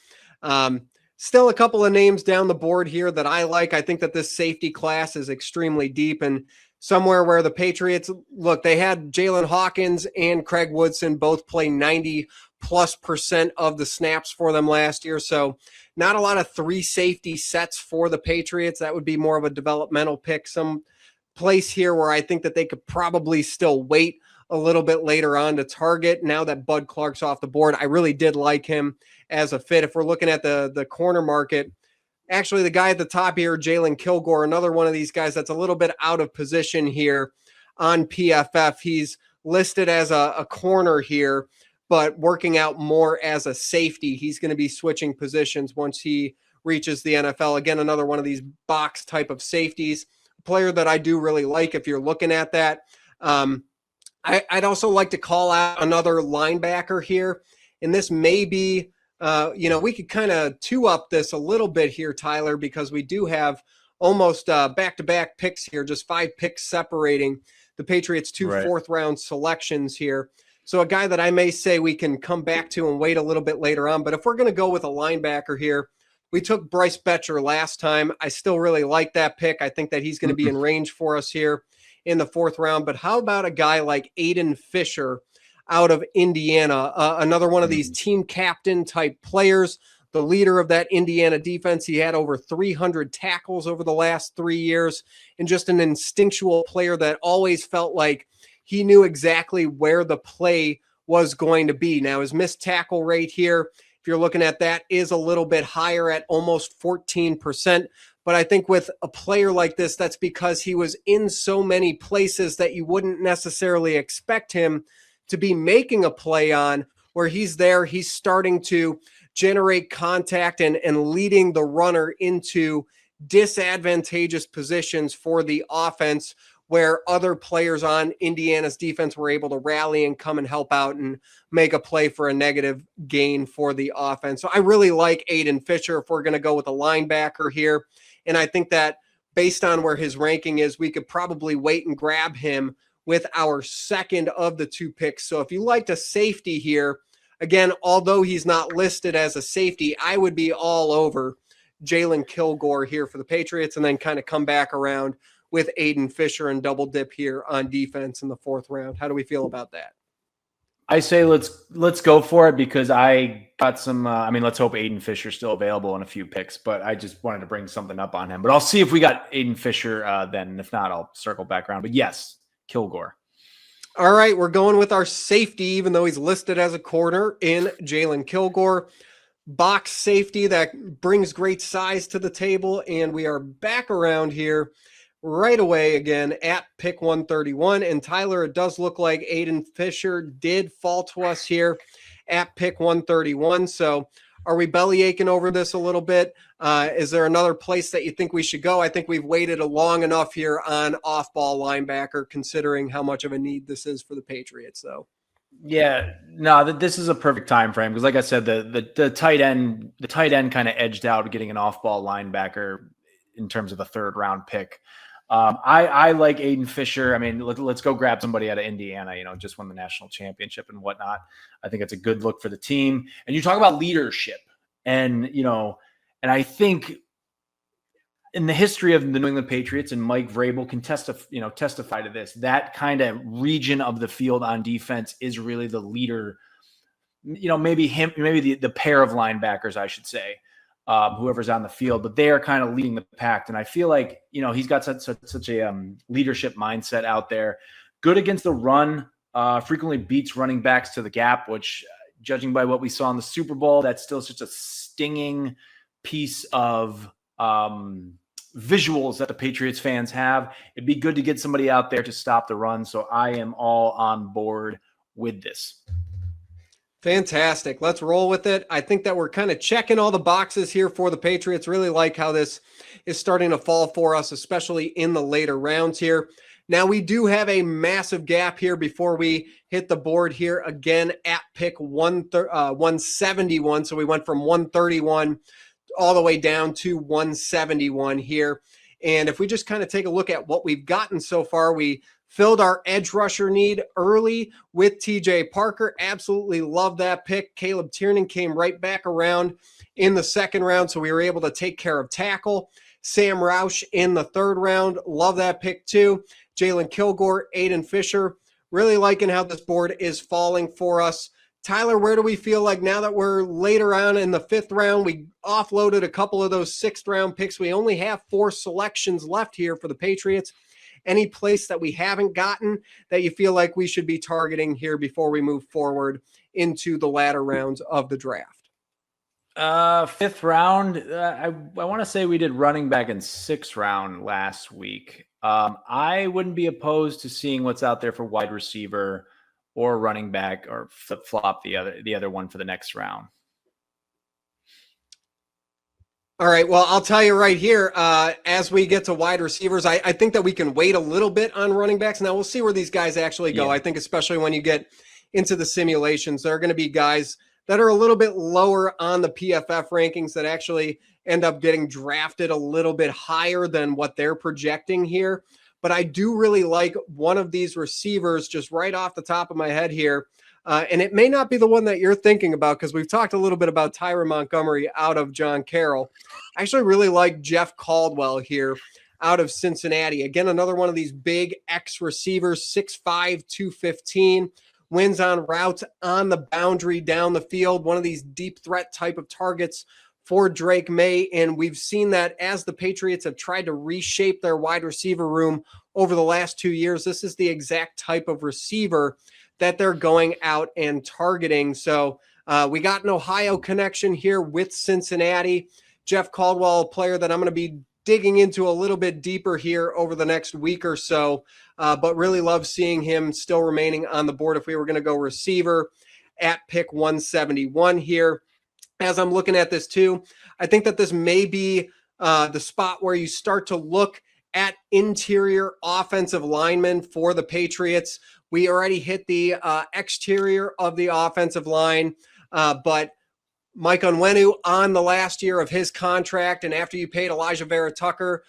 Still a couple of names down the board here that I like. I think that this safety class is extremely deep and somewhere where the Patriots, look, they had Jalen Hawkins and Craig Woodson both play 90+% of the snaps for them last year. So not a lot of 3 safety sets for the Patriots. That would be more of a developmental pick. Some place here where I think that they could probably still wait a little bit later on to target. Now that Bud Clark's off the board, I really did like him as a fit. If we're looking at the corner market, actually the guy at the top here, Jalen Kilgore, another one of these guys that's a little bit out of position here on PFF. He's listed as a corner here, but working out more as a safety. He's going to be switching positions once he reaches the NFL. Again, another one of these box type of safeties, a player that I do really like if you're looking at that. I'd also like to call out another linebacker here, and this may be, we could kind of two-up this a little bit here, Tyler, because we do have almost back-to-back picks here, just 5 picks separating the Patriots' 2 fourth-round selections here. So a guy that I may say we can come back to and wait a little bit later on. But if we're going to go with a linebacker here, we took Bryce Betcher last time. I still really like that pick. I think that he's going to be in range for us here in the 4th round. But how about a guy like Aiden Fisher out of Indiana, another one of these team captain type players, the leader of that Indiana defense. He had over 300 tackles over the last 3 years, and just an instinctual player that always felt like he knew exactly where the play was going to be. Now, his missed tackle rate here, if you're looking at that, is a little bit higher at almost 14%. But I think with a player like this, that's because he was in so many places that you wouldn't necessarily expect him to be making a play on, where he's there, he's starting to generate contact and leading the runner into disadvantageous positions for the offense, where other players on Indiana's defense were able to rally and come and help out and make a play for a negative gain for the offense. So I really like Aiden Fisher if we're going to go with a linebacker here. And I think that based on where his ranking is, we could probably wait and grab him with our second of the 2 picks. So if you liked a safety here, again, although he's not listed as a safety, I would be all over Jalen Kilgore here for the Patriots, and then kind of come back around with Aiden Fisher and double dip here on defense in the 4th round. How do we feel about that? I say let's go for it, because I got some. Let's hope Aiden Fisher's still available in a few picks. But I just wanted to bring something up on him. But I'll see if we got Aiden Fisher then. And if not, I'll circle back around. But yes, Kilgore. All right, we're going with our safety, even though he's listed as a corner, in Jalen Kilgore. Box safety that brings great size to the table, and we are back around here right away again at pick 131. And Tyler, it does look like Aiden Fisher did fall to us here at pick 131. So are we belly aching over this a little bit? Is there another place that you think we should go? I think we've waited long enough here on off-ball linebacker, considering how much of a need this is for the Patriots. So yeah, no, this is a perfect time frame, because like I said, the tight end kind of edged out getting an off-ball linebacker in terms of a 3rd round pick. I like Aiden Fisher. I mean, let's go grab somebody out of Indiana, just won the national championship and whatnot. I think it's a good look for the team. And you talk about leadership, and I think in the history of the New England Patriots, and Mike Vrabel can testify to this, that kind of region of the field on defense is really the leader. Maybe the pair of linebackers, I should say. Whoever's on the field, but they are kind of leading the pack. And I feel like, he's got such a leadership mindset out there. Good against the run, frequently beats running backs to the gap, which, judging by what we saw in the Super Bowl, that's still such a stinging piece of visuals that the Patriots fans have. It'd be good to get somebody out there to stop the run. So I am all on board with this. Fantastic. Let's roll with it. I think that we're kind of checking all the boxes here for the Patriots. Really like how this is starting to fall for us, especially in the later rounds here. Now, we do have a massive gap here before we hit the board here again at pick 171. So we went from 131 all the way down to 171 here. And if we just kind of take a look at what we've gotten so far, we Filled our edge rusher need early with TJ Parker. Absolutely love that pick. Caleb Tiernan came right back around in the second round, so we were able to take care of tackle. Sam Roush in the third round. Love that pick too. Jalen Kilgore, Aiden Fisher. Really liking how this board is falling for us. Tyler, where do we feel like now that we're later on in the fifth round, we offloaded a couple of those sixth round picks. We only have 4 selections left here for the Patriots. Any place that we haven't gotten that you feel like we should be targeting here before we move forward into the latter rounds of the draft? Fifth round, I want to say we did running back in sixth round last week. I wouldn't be opposed to seeing what's out there for wide receiver or running back, or flip-flop the other one for the next round. All right. Well, I'll tell you right here, as we get to wide receivers, I think that we can wait a little bit on running backs. Now we'll see where these guys actually go. Yeah. I think especially when you get into the simulations, there are going to be guys that are a little bit lower on the PFF rankings that actually end up getting drafted a little bit higher than what they're projecting here. But I do really like one of these receivers just right off the top of my head here. And it may not be the one that you're thinking about because we've talked a little bit about Tyron Montgomery out of John Carroll. I actually really like Jeff Caldwell here out of Cincinnati. Again, another one of these big X receivers, 6'5", 215, wins on routes on the boundary down the field, one of these deep threat type of targets for Drake Maye. And we've seen that as the Patriots have tried to reshape their wide receiver room over the last 2 years, this is the exact type of receiver that they're going out and targeting. So we got an Ohio connection here with Cincinnati. Jeff Caldwell, a player that I'm going to be digging into a little bit deeper here over the next week or so, but really love seeing him still remaining on the board if we were going to go receiver at pick 171 here. As I'm looking at this too, I think that this may be the spot where you start to look at interior offensive linemen for the Patriots. We already hit the exterior of the offensive line, but Mike Onwenu on the last year of his contract, and after you paid Elijah Vera Tucker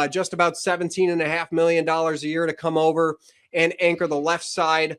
just about $17.5 million a year to come over and anchor the left side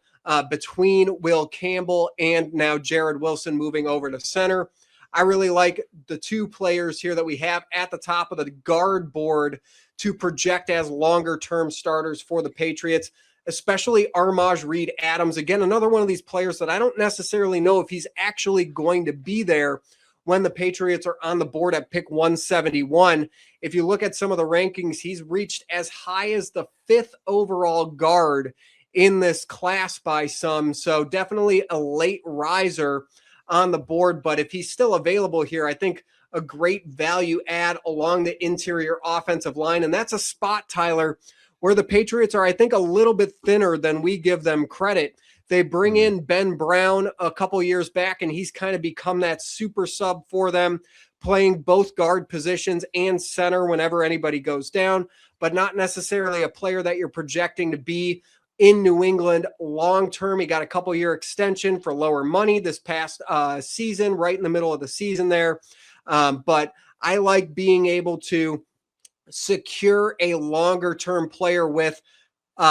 between Will Campbell and now Jared Wilson moving over to center. I really like the 2 players here that we have at the top of the guard board to project as longer-term starters for the Patriots, especially Armaj Reed Adams. Again, another one of these players that I don't necessarily know if he's actually going to be there when the Patriots are on the board at pick 171. If you look at some of the rankings, he's reached as high as the 5th overall guard in this class by some. So definitely a late riser on the board. But if he's still available here, I think a great value add along the interior offensive line. And that's a spot, Tyler, where the Patriots are, I think, a little bit thinner than we give them credit. They bring in Ben Brown a couple years back, and he's kind of become that super sub for them, playing both guard positions and center whenever anybody goes down, but not necessarily a player that you're projecting to be in New England long-term. He got a couple-year extension for lower money this past season, right in the middle of the season there. But I like being able to secure a longer-term player with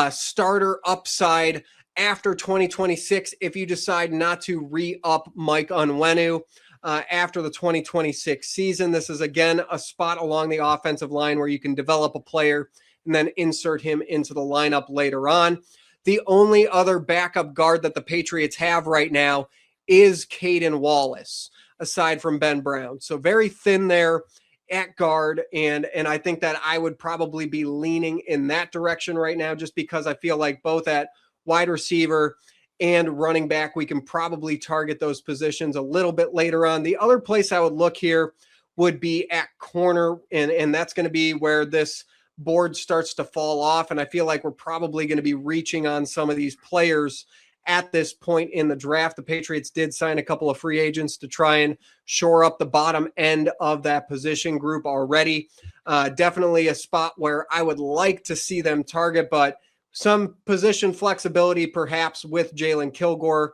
starter upside after 2026 if you decide not to re-up Mike Onwenu after the 2026 season. This is, again, a spot along the offensive line where you can develop a player and then insert him into the lineup later on. The only other backup guard that the Patriots have right now is Caden Wallace, aside from Ben Brown. So very thin there at guard, and I think that I would probably be leaning in that direction right now just because I feel like both at wide receiver and running back, we can probably target those positions a little bit later on. The other place I would look here would be at corner, and that's going to be where this board starts to fall off, and I feel like we're probably going to be reaching on some of these players at this point in the draft. The Patriots did sign a couple of free agents to try and shore up the bottom end of that position group already. Definitely a spot where I would like to see them target, but some position flexibility perhaps with Jalen Kilgore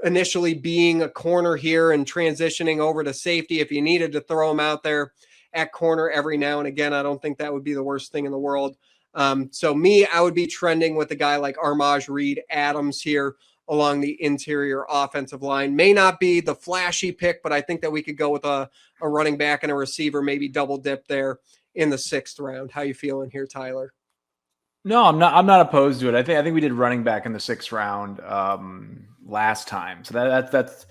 initially being a corner here and transitioning over to safety if you needed to throw him out there at corner every now and again. I don't think that would be the worst thing in the world So I would be trending with a guy like Armaj Reed Adams here along the interior offensive line. May not be the flashy pick, but I think that we could go with a running back and a receiver, maybe double dip there in the 6th round. How you feeling here, Tyler? No, I'm not opposed to it. I think we did running back in the 6th round last time. So that's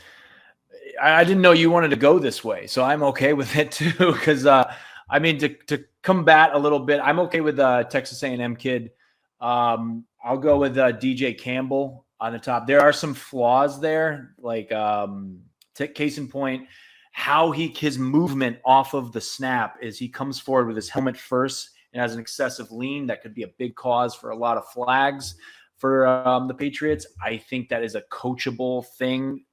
I didn't know you wanted to go this way. So I'm okay with it too. Because to combat a little bit, I'm okay with Texas A&M kid. I'll go with DJ Campbell on the top. There are some flaws there, like case in point, how his movement off of the snap is he comes forward with his helmet first and has an excessive lean. That could be a big cause for a lot of flags for the Patriots. I think that is a coachable thing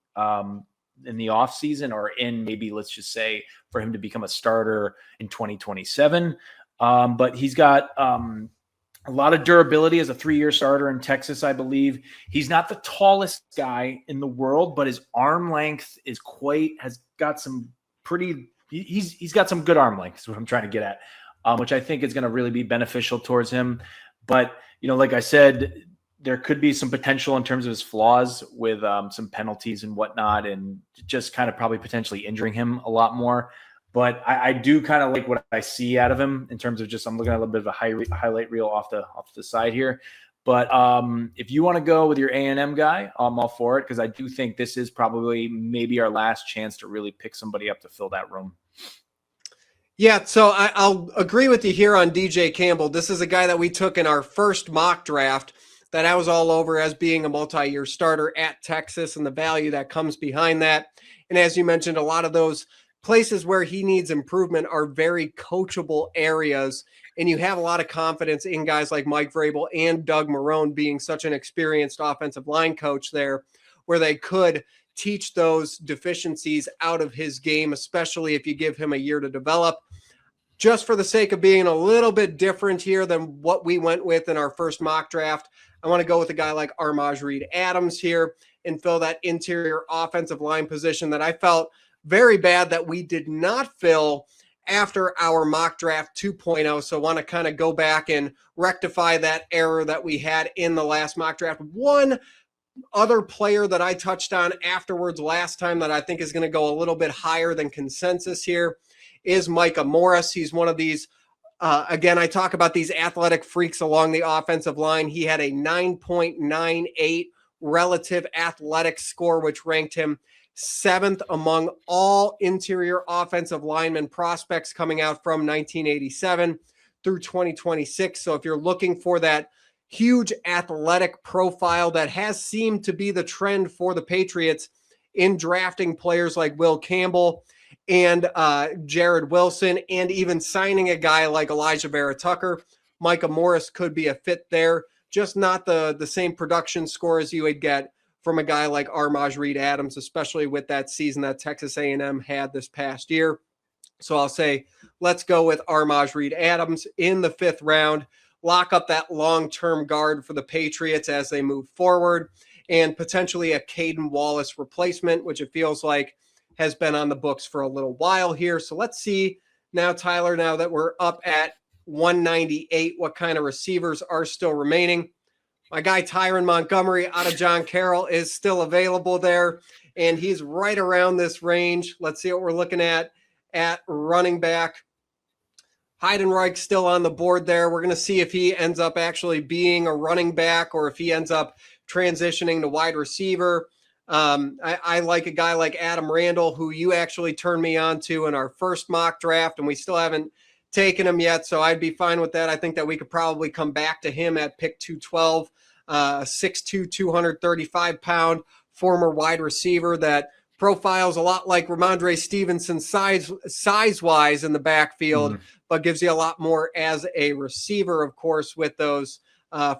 in the offseason, or in maybe, let's just say, for him to become a starter in 2027. But he's got a lot of durability as a 3-year starter in Texas, I believe. He's not the tallest guy in the world, but his arm length he's got some good arm length is what I'm trying to get at. Which I think is going to really be beneficial towards him. But, like I said, there could be some potential in terms of his flaws with some penalties and whatnot, and just kind of probably potentially injuring him a lot more. But I do kind of like what I see out of him in terms of I'm looking at a little bit of a highlight reel off the side here. But if you want to go with your A&M guy, I'm all for it, because I do think this is probably maybe our last chance to really pick somebody up to fill that room. Yeah, so I'll agree with you here on DJ Campbell. This is a guy that we took in our first mock draft that I was all over as being a multi-year starter at Texas and the value that comes behind that. And as you mentioned, a lot of those places where he needs improvement are very coachable areas. And you have a lot of confidence in guys like Mike Vrabel and Doug Marrone being such an experienced offensive line coach there, where they could teach those deficiencies out of his game, especially if you give him a year to develop. Just for the sake of being a little bit different here than what we went with in our first mock draft, I want to go with a guy like Armaj Reed Adams here and fill that interior offensive line position that I felt very bad that we did not fill after our mock draft 2.0. So I want to kind of go back and rectify that error that we had in the last mock draft. One other player that I touched on afterwards last time that I think is going to go a little bit higher than consensus here is Micah Morris. He's one of these, again, I talk about these athletic freaks along the offensive line. He had a 9.98 relative athletic score, which ranked him 7th among all interior offensive lineman prospects coming out from 1987 through 2026. So if you're looking for that huge athletic profile that has seemed to be the trend for the Patriots in drafting players like Will Campbell and Jared Wilson, and even signing a guy like Elijah Vera-Tucker, Micah Morris could be a fit there. Just not the same production score as you would get from a guy like Armaj Reed Adams, especially with that season that Texas A&M had this past year. So I'll say, let's go with Armaj Reed Adams in the 5th round. Lock up that long-term guard for the Patriots as they move forward, and potentially a Caden Wallace replacement, which it feels like has been on the books for a little while here. So let's see now, Tyler, now that we're up at 198, what kind of receivers are still remaining. My guy Tyron Montgomery out of John Carroll is still available there, and he's right around this range. Let's see what we're looking at running back. Heidenreich still on the board there. We're going to see if he ends up actually being a running back or if he ends up transitioning to wide receiver. I like a guy like Adam Randall, who you actually turned me on to in our first mock draft, and we still haven't taken him yet, so I'd be fine with that. I think that we could probably come back to him at pick 212, 6'2", 235-pound former wide receiver that profiles a lot like Ramondre Stevenson size-wise in the backfield, but gives you a lot more as a receiver, of course, with those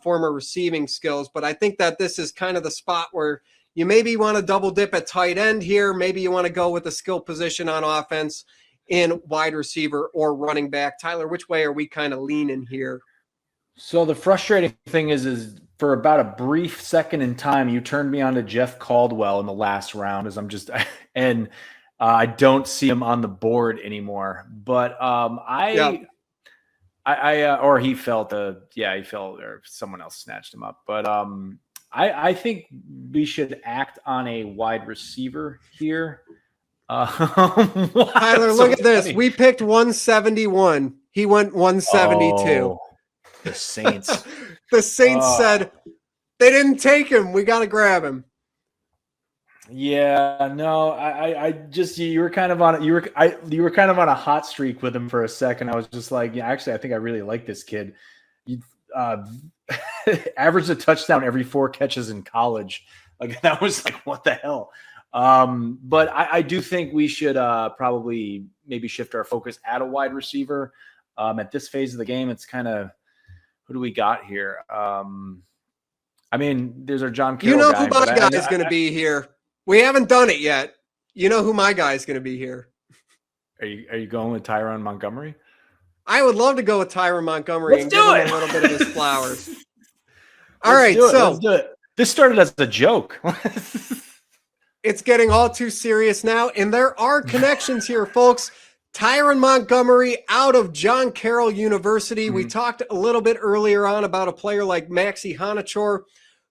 former receiving skills. But I think that this is kind of the spot where you maybe want to double dip at tight end here. Maybe you want to go with a skill position on offense in wide receiver or running back. Tyler, which way are we kind of leaning here? So the frustrating thing is for about a brief second in time, you turned me on to Jeff Caldwell in the last round I don't see him on the board anymore. But Or he felt or someone else snatched him up. But I think we should act on a wide receiver here. Tyler, so look at this. funny. We picked 171. He went 172. Oh, the Saints. The Saints said they didn't take him. We got to grab him. Yeah, no, I just you were kind of on a hot streak with him for a second. I was just like, yeah, actually, I think I really like this kid. You averaged a touchdown every 4 catches in college. Like that was like, what the hell? But I do think we should probably maybe shift our focus at a wide receiver. At this phase of the game, it's kind of, who do we got here? I mean, there's our John Carroll. You know guy, who my guy is going to be here. We haven't done it yet. You know who my guy is going to be here. Are you going with Tyron Montgomery? I would love to go with Tyron Montgomery and give him a little bit of his flowers. All right, let's do it. This started as a joke. It's getting all too serious now, and there are connections here, folks. Tyron Montgomery out of John Carroll University. We talked a little bit earlier on about a player like Maxi Hanachor,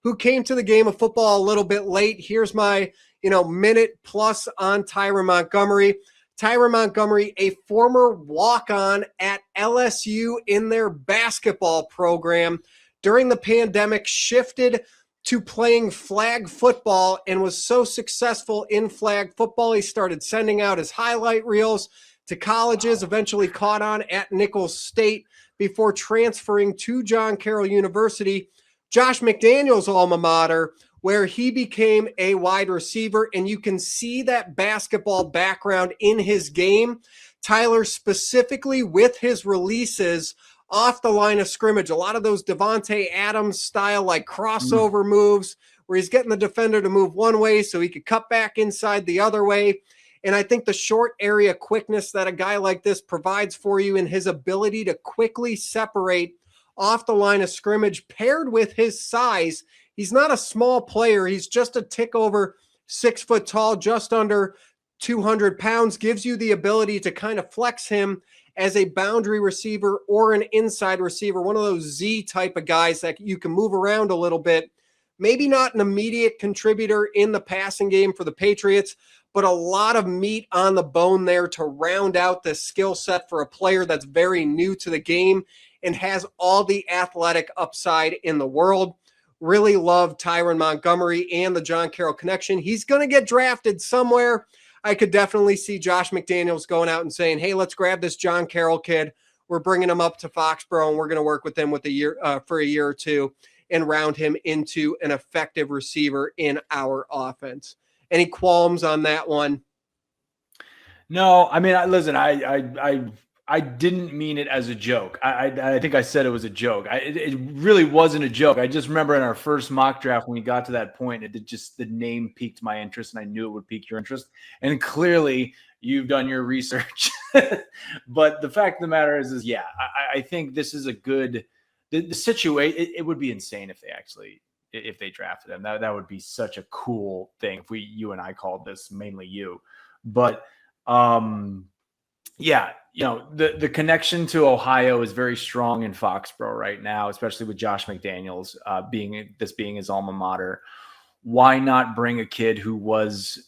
who came to the game of football a little bit late. Here's my, minute plus on Tyron Montgomery. Tyron Montgomery, a former walk-on at LSU in their basketball program, during the pandemic shifted to playing flag football and was so successful in flag football, he started sending out his highlight reels to colleges, eventually caught on at Nicholls State before transferring to John Carroll University, Josh McDaniels' alma mater, where he became a wide receiver. And you can see that basketball background in his game, Tyler, specifically with his releases off the line of scrimmage. A lot of those Devontae Adams style, like crossover moves, where he's getting the defender to move one way so he could cut back inside the other way. And I think the short area quickness that a guy like this provides for you, and his ability to quickly separate off the line of scrimmage, paired with his size. He's not a small player. He's just a tick over 6 foot tall, just under 200 pounds, gives you the ability to kind of flex him as a boundary receiver or an inside receiver, one of those Z type of guys that you can move around a little bit. Maybe not an immediate contributor in the passing game for the Patriots, but a lot of meat on the bone there to round out the skill set for a player that's very new to the game and has all the athletic upside in the world. Really love Tyron Montgomery and the John Carroll connection. He's going to get drafted somewhere. I could definitely see Josh McDaniels going out and saying, hey, let's grab this John Carroll kid. We're bringing him up to Foxborough, and we're going to work with him for a year or two and round him into an effective receiver in our offense. Any qualms on that one? No, I mean, listen, I didn't mean it as a joke. I think I said it was a joke. It really wasn't a joke. I just remember in our first mock draft when we got to that point, the name piqued my interest, and I knew it would pique your interest. And clearly, you've done your research. But the fact of the matter is yeah, I think this is a good the situation. It would be insane if they drafted him. That would be such a cool thing if you and I called this, mainly you. But yeah, the connection to Ohio is very strong in Foxborough right now, especially with Josh McDaniels being his alma mater. Why not bring a kid who's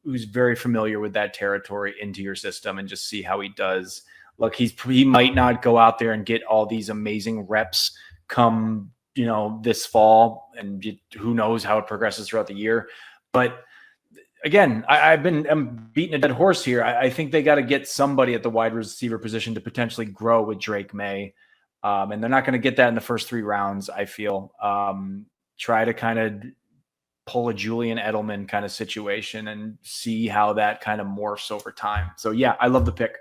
very familiar with that territory into your system and just see how he does? Look, he might not go out there and get all these amazing reps come this fall, and who knows how it progresses throughout the year. But again, I'm beating a dead horse here. I think they got to get somebody at the wide receiver position to potentially grow with Drake Maye. And they're not going to get that in the first 3 rounds, I feel. Try to kind of pull a Julian Edelman kind of situation and see how that kind of morphs over time. So yeah, I love the pick.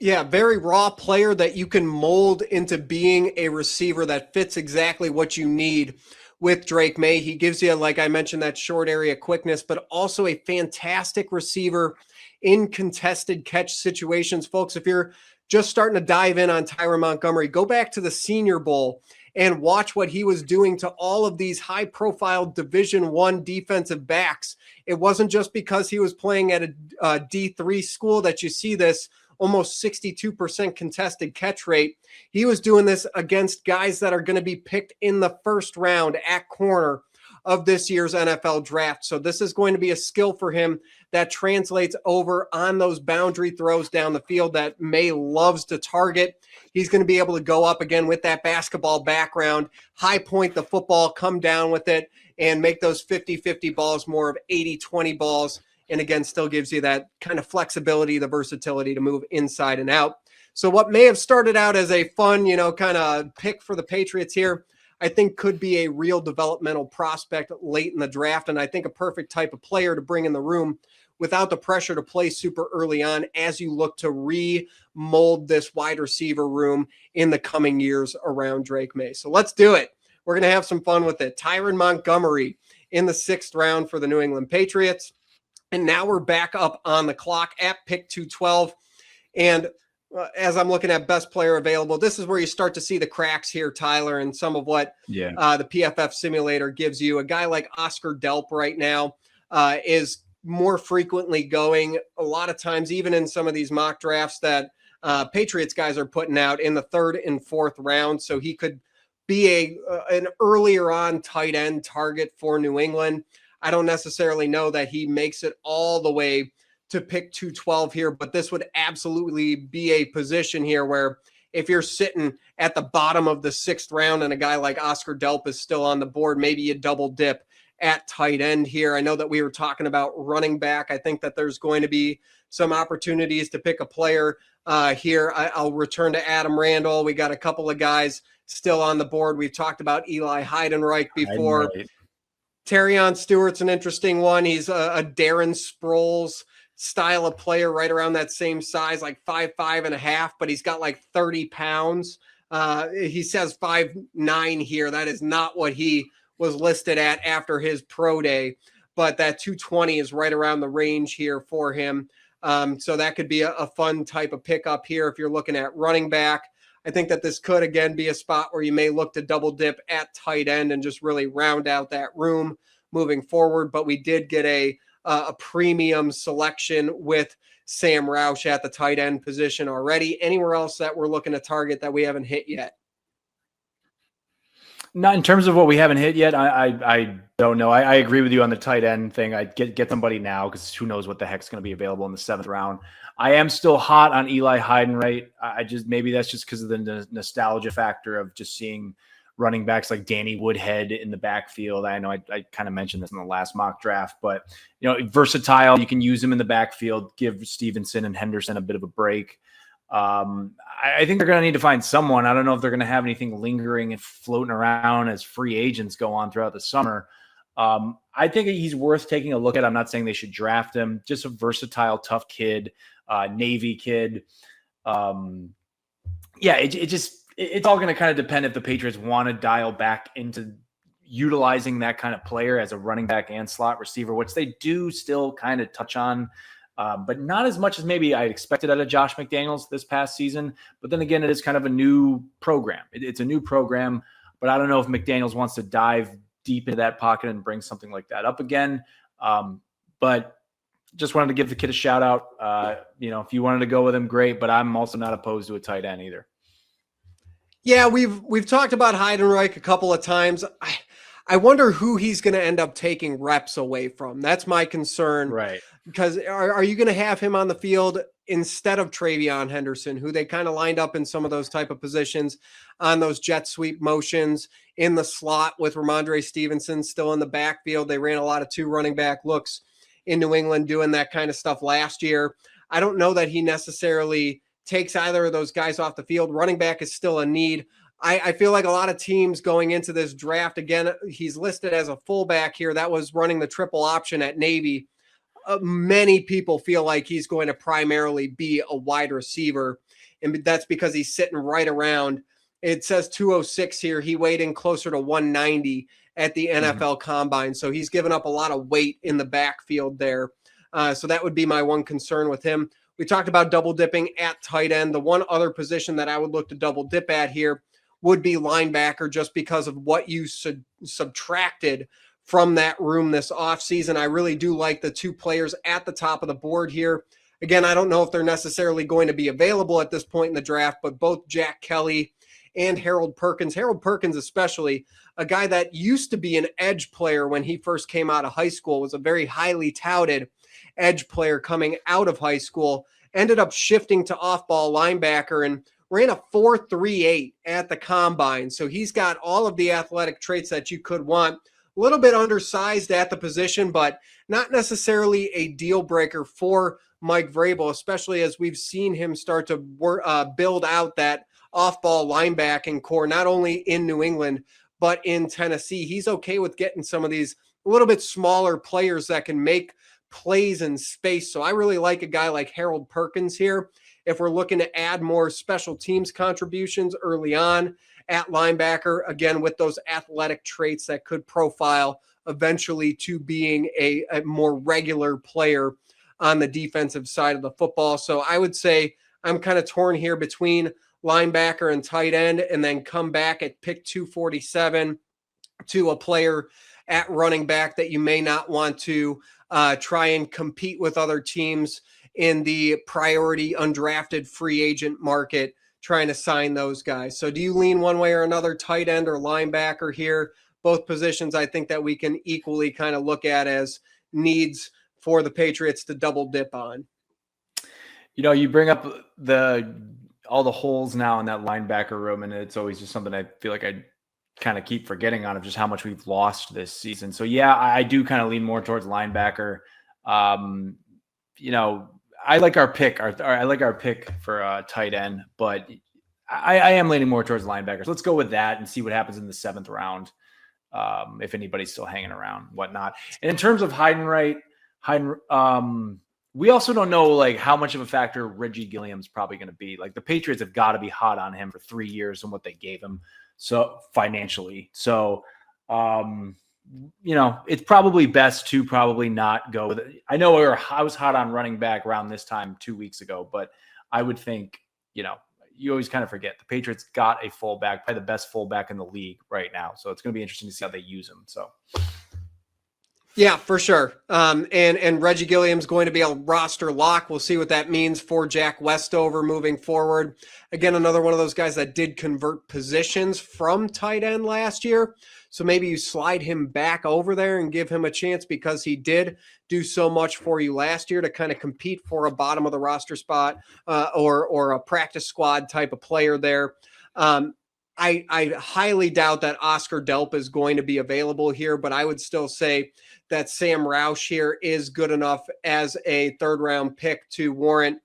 Yeah, very raw player that you can mold into being a receiver that fits exactly what you need with Drake Maye. He gives you, like I mentioned, that short area quickness, but also a fantastic receiver in contested catch situations. Folks, if you're just starting to dive in on Tyron Montgomery, go back to the Senior Bowl and watch what he was doing to all of these high-profile Division I defensive backs. It wasn't just because he was playing at a D3 school that you see this. almost 62% contested catch rate. He was doing this against guys that are going to be picked in the first round at corner of this year's NFL draft. So this is going to be a skill for him that translates over on those boundary throws down the field that Maye loves to target. He's going to be able to go up again with that basketball background, high point the football, come down with it, and make those 50-50 balls more of 80-20 balls. And again, still gives you that kind of flexibility, the versatility to move inside and out. So what may have started out as a fun, kind of pick for the Patriots here, I think could be a real developmental prospect late in the draft. And I think a perfect type of player to bring in the room without the pressure to play super early on as you look to remold this wide receiver room in the coming years around Drake Maye. So let's do it. We're going to have some fun with it. Tyron Montgomery in the 6th round for the New England Patriots. And now we're back up on the clock at pick 212. And as I'm looking at best player available, this is where you start to see the cracks here, Tyler, and some of what the PFF simulator gives you. A guy like Oscar Delp right now is more frequently going a lot of times, even in some of these mock drafts that Patriots guys are putting out in the 3rd and 4th round. So he could be an earlier on tight end target for New England. I don't necessarily know that he makes it all the way to pick 212 here, but this would absolutely be a position here where if you're sitting at the bottom of the 6th round and a guy like Oscar Delp is still on the board, maybe you double dip at tight end here. I know that we were talking about running back. I think that there's going to be some opportunities to pick a player here. I'll return to Adam Randall. We got a couple of guys still on the board. We've talked about Eli Heidenreich before. Terrion Stewart's an interesting one. He's a Darren Sproles style of player, right around that same size, like 5'5.5", but he's got like 30 pounds. He says 5'9" here. That is not what he was listed at after his pro day, but that 220 is right around the range here for him. So that could be a fun type of pickup here if you're looking at running back. I think that this could, again, be a spot where you may look to double dip at tight end and just really round out that room moving forward. But we did get a premium selection with Sam Roush at the tight end position already. Anywhere else that we're looking to target that we haven't hit yet? Not in terms of what we haven't hit yet. I don't know. I agree with you on the tight end thing. I'd get somebody now because who knows what the heck's going to be available in the 7th round. I am still hot on Eli Heidenreich. Maybe that's just because of the nostalgia factor of just seeing running backs like Danny Woodhead in the backfield. I know I kind of mentioned this in the last mock draft, but versatile. You can use him in the backfield. Give Stevenson and Henderson a bit of a break. I think they're going to need to find someone. I don't know if they're going to have anything lingering and floating around as free agents go on throughout the summer. I think he's worth taking a look at. I'm not saying they should draft him. Just a versatile, tough kid, Navy kid. It's all going to kind of depend if the Patriots want to dial back into utilizing that kind of player as a running back and slot receiver, which they do still kind of touch on. But not as much as maybe I expected out of Josh McDaniels this past season. But then again, it is kind of a new program. It's a new program, but I don't know if McDaniels wants to dive deep into that pocket and bring something like that up again. But just wanted to give the kid a shout out. If you wanted to go with him, great. But I'm also not opposed to a tight end either. Yeah, we've talked about Heidenreich a couple of times. I wonder who he's going to end up taking reps away from. That's my concern. Right. Because are you going to have him on the field instead of Travion Henderson, who they kind of lined up in some of those type of positions on those jet sweep motions in the slot with Ramondre Stevenson still in the backfield? They ran a lot of 2 running back looks in New England doing that kind of stuff last year. I don't know that he necessarily takes either of those guys off the field. Running back is still a need. I feel like a lot of teams going into this draft, again, he's listed as a fullback here. That was running the triple option at Navy. Many people feel like he's going to primarily be a wide receiver, and that's because he's sitting right around. It says 206 here. He weighed in closer to 190 at the NFL Combine, so he's given up a lot of weight in the backfield there. So that would be my one concern with him. We talked about double dipping at tight end. The one other position that I would look to double dip at here would be linebacker, just because of what you subtracted from that room this offseason. I really do like the 2 players at the top of the board here. Again, I don't know if they're necessarily going to be available at this point in the draft, but both Jack Kelly and Harold Perkins especially, a guy that used to be an edge player when he first came out of high school, was a very highly touted edge player coming out of high school, ended up shifting to off-ball linebacker and ran a 4.38 at the combine. So he's got all of the athletic traits that you could want. A little bit undersized at the position, but not necessarily a deal breaker for Mike Vrabel, especially as we've seen him start to build out that off-ball linebacking core, not only in New England, but in Tennessee. He's okay with getting some of these a little bit smaller players that can make plays in space. So I really like a guy like Harold Perkins here. If we're looking to add more special teams contributions early on at linebacker, again, with those athletic traits that could profile eventually to being a more regular player on the defensive side of the football. So I would say I'm kind of torn here between linebacker and tight end, and then come back at pick 247 to a player at running back that you may not want to try and compete with other teams in the priority undrafted free agent market, trying to sign those guys. So do you lean one way or another, tight end or linebacker here? Both positions I think that we can equally kind of look at as needs for the Patriots to double dip on. You bring up all the holes now in that linebacker room, and it's always just something I feel like I kind of keep forgetting on, of just how much we've lost this season. So yeah, I do kind of lean more towards linebacker. I like our pick. I like our pick for tight end, but I am leaning more towards linebackers. Let's go with that and see what happens in the 7th round. If anybody's still hanging around, whatnot. And in terms of Heidenreich, we also don't know like how much of a factor Reggie Gilliam's probably going to be. Like the Patriots have got to be hot on him for 3 years and what they gave him, so financially. So, it's probably best to probably not go with it. I know I was hot on running back around this time 2 weeks ago, but I would think, you always kind of forget the Patriots got a fullback, probably the best fullback in the league right now. So it's going to be interesting to see how they use him. So. Yeah, for sure. And Reggie Gilliam's going to be a roster lock. We'll see what that means for Jack Westover moving forward. Again, another one of those guys that did convert positions from tight end last year. So maybe you slide him back over there and give him a chance, because he did do so much for you last year to kind of compete for a bottom of the roster spot or a practice squad type of player there. I highly doubt that Oscar Delp is going to be available here, but I would still say that Sam Roush here is good enough as a 3rd round pick to warrant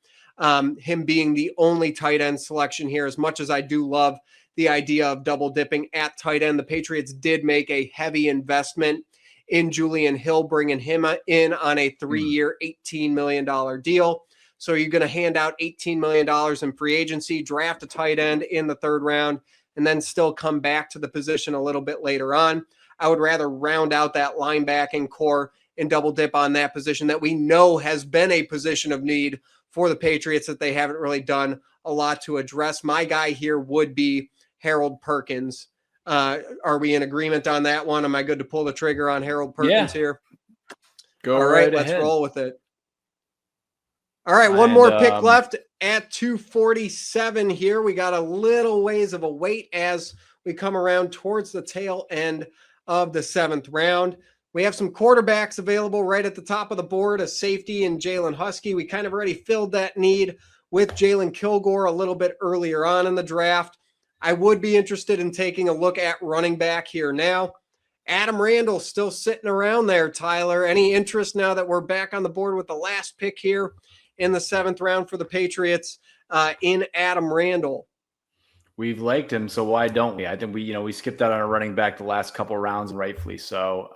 him being the only tight end selection here. As much as I do love the idea of double dipping at tight end, the Patriots did make a heavy investment in Julian Hill, bringing him in on a 3-year, $18 million deal. So you're going to hand out $18 million in free agency, draft a tight end in the 3rd round, and then still come back to the position a little bit later on. I would rather round out that linebacking core and double dip on that position that we know has been a position of need for the Patriots that they haven't really done a lot to address. My guy here would be Harold Perkins. Are we in agreement on that one? Am I good to pull the trigger on Harold Perkins here? Go All right let's ahead. Roll with it. All right, one more pick left at 247 here. We got a little ways of a wait as we come around towards the tail end of the 7th round. We have some quarterbacks available right at the top of the board, a safety and Jalen Husky. We kind of already filled that need with Jalen Kilgore a little bit earlier on in the draft. I would be interested in taking a look at running back here now. Adam Randall still sitting around there, Tyler. Any interest now that we're back on the board with the last pick here in the 7th round for the Patriots in Adam Randall? We've liked him, so why don't we? I think we skipped out on a running back the last couple of rounds, rightfully so.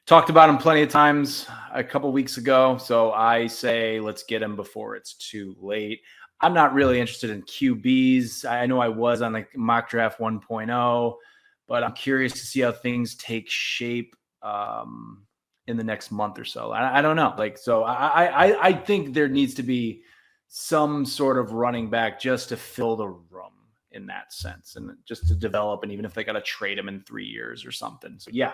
Talked about him plenty of times a couple weeks ago, so I say let's get him before it's too late. I'm not really interested in QBs. I know I was on the mock draft 1.0, but I'm curious to see how things take shape in the next month or so. I don't know. I think there needs to be some sort of running back just to fill the room in that sense, and just to develop, and even if they got to trade him in 3 years or something. So yeah.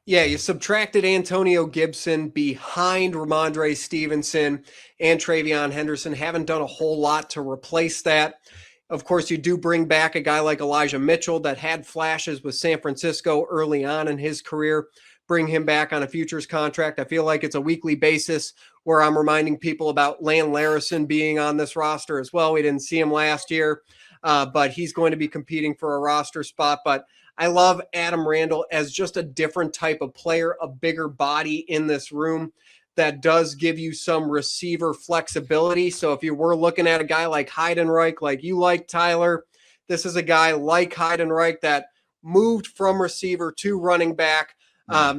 Yeah, you subtracted Antonio Gibson behind Ramondre Stevenson and Travion Henderson. Haven't done a whole lot to replace that. Of course, you do bring back a guy like Elijah Mitchell that had flashes with San Francisco early on in his career. Bring him back on a futures contract. I feel like it's a weekly basis where I'm reminding people about Lan Larison being on this roster as well. We didn't see him last year, but he's going to be competing for a roster spot. But I love Adam Randall as just a different type of player, a bigger body in this room that does give you some receiver flexibility. So if you were looking at a guy like Heidenreich, like you like, Tyler, this is a guy like Heidenreich that moved from receiver to running back.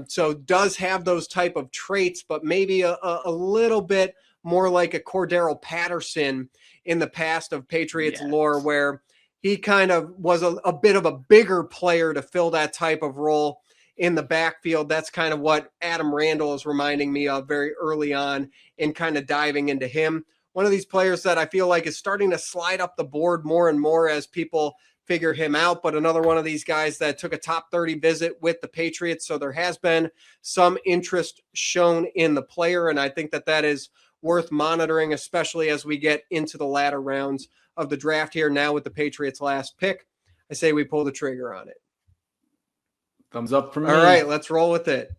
So does have those type of traits, but maybe a little bit more like a Cordero Patterson in the past of Patriots lore, where he kind of was a bit of a bigger player to fill that type of role in the backfield. That's kind of what Adam Randall is reminding me of very early on in kind of diving into him. One of these players that I feel like is starting to slide up the board more and more as people figure him out, but another one of these guys that took a top 30 visit with the Patriots. So there has been some interest shown in the player, and I think that that is worth monitoring, especially as we get into the latter rounds of the draft here now with the Patriots' last pick. I say we pull the trigger on it. Thumbs up from me. All right, let's roll with it.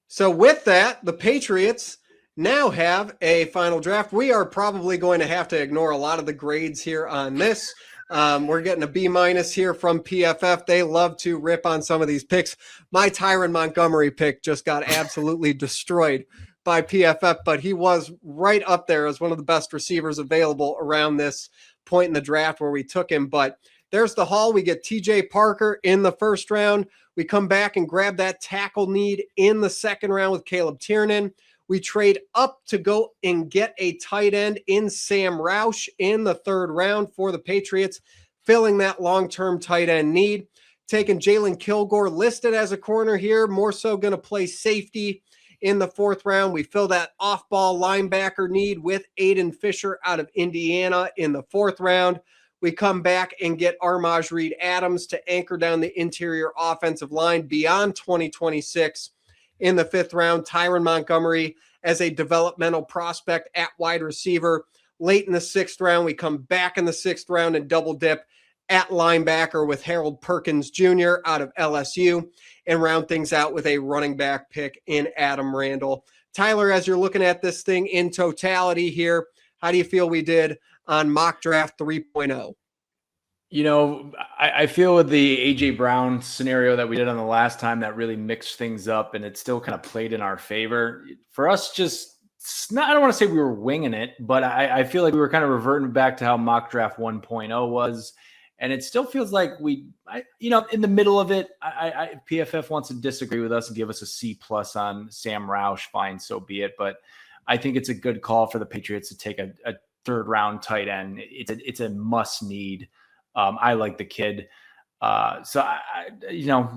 So with that, the Patriots now have a final draft. We are probably going to have to ignore a lot of the grades here on this. We're getting a B- here from PFF. They love to rip on some of these picks. My Tyron Montgomery pick just got absolutely destroyed by PFF, but he was right up there as one of the best receivers available around this point in the draft where we took him. But there's the haul. We get TJ Parker in the first round. We come back and grab that tackle need in the second round with Caleb Tiernan. We trade up to go and get a tight end in Sam Roush in the third round for the Patriots, filling that long-term tight end need. Taking Jalen Kilgore, listed as a corner here, more so going to play safety in the fourth round. We fill that off-ball linebacker need with Aiden Fisher out of Indiana in the fourth round. We come back and get Armaj Reed Adams to anchor down the interior offensive line beyond 2026. In the fifth round, Tyron Montgomery as a developmental prospect at wide receiver. Late in the sixth round, we come back in the sixth round and double dip at linebacker with Harold Perkins Jr. out of LSU, and round things out with a running back pick in Adam Randall. Tyler, as you're looking at this thing in totality here, how do you feel we did on Mock Draft 3.0? You know, I feel with the A.J. Brown scenario that we did on the last time, that really mixed things up, and it still kind of played in our favor. For us, just not, I don't want to say we were winging it, but I feel like we were kind of reverting back to how Mock Draft 1.0 was. And it still feels like in the middle of it, PFF wants to disagree with us and give us a C+ on Sam Roush. Fine, so be it. But I think it's a good call for the Patriots to take a third round tight end. It's a must need. I like the kid. So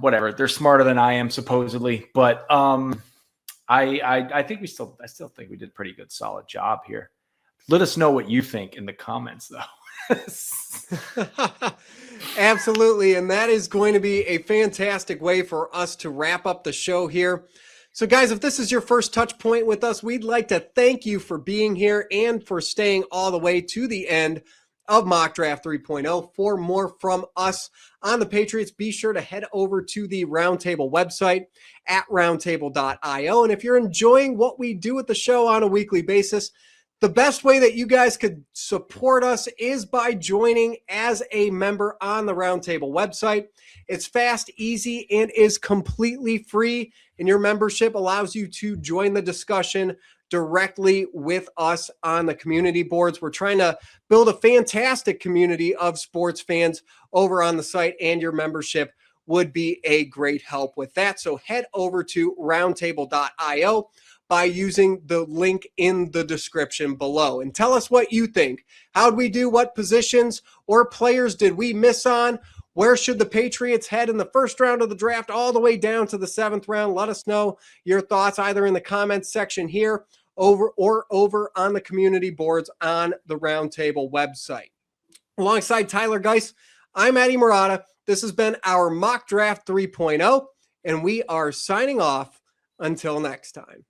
whatever. They're smarter than I am, supposedly. But I think I still think we did a pretty good, solid job here. Let us know what you think in the comments, though. Absolutely. And that is going to be a fantastic way for us to wrap up the show here. So guys, if this is your first touch point with us, we'd like to thank you for being here and for staying all the way to the end of Mock Draft 3.0. For more from us on the Patriots, be sure to head over to the Roundtable website at roundtable.io. And if you're enjoying what we do with the show on a weekly basis, the best way that you guys could support us is by joining as a member on the Roundtable website. It's fast, easy, and is completely free. And your membership allows you to join the discussion directly with us on the community boards. We're trying to build a fantastic community of sports fans over on the site, and your membership would be a great help with that. So head over to roundtable.io by using the link in the description below and tell us what you think. How'd we do? What positions or players did we miss on? Where should the Patriots head in the first round of the draft all the way down to the seventh round? Let us know your thoughts either in the comments section here over on the community boards on the Roundtable website. Alongside Tyler Geis, I'm Eddie Murata. This has been our Mock Draft 3.0, and we are signing off until next time.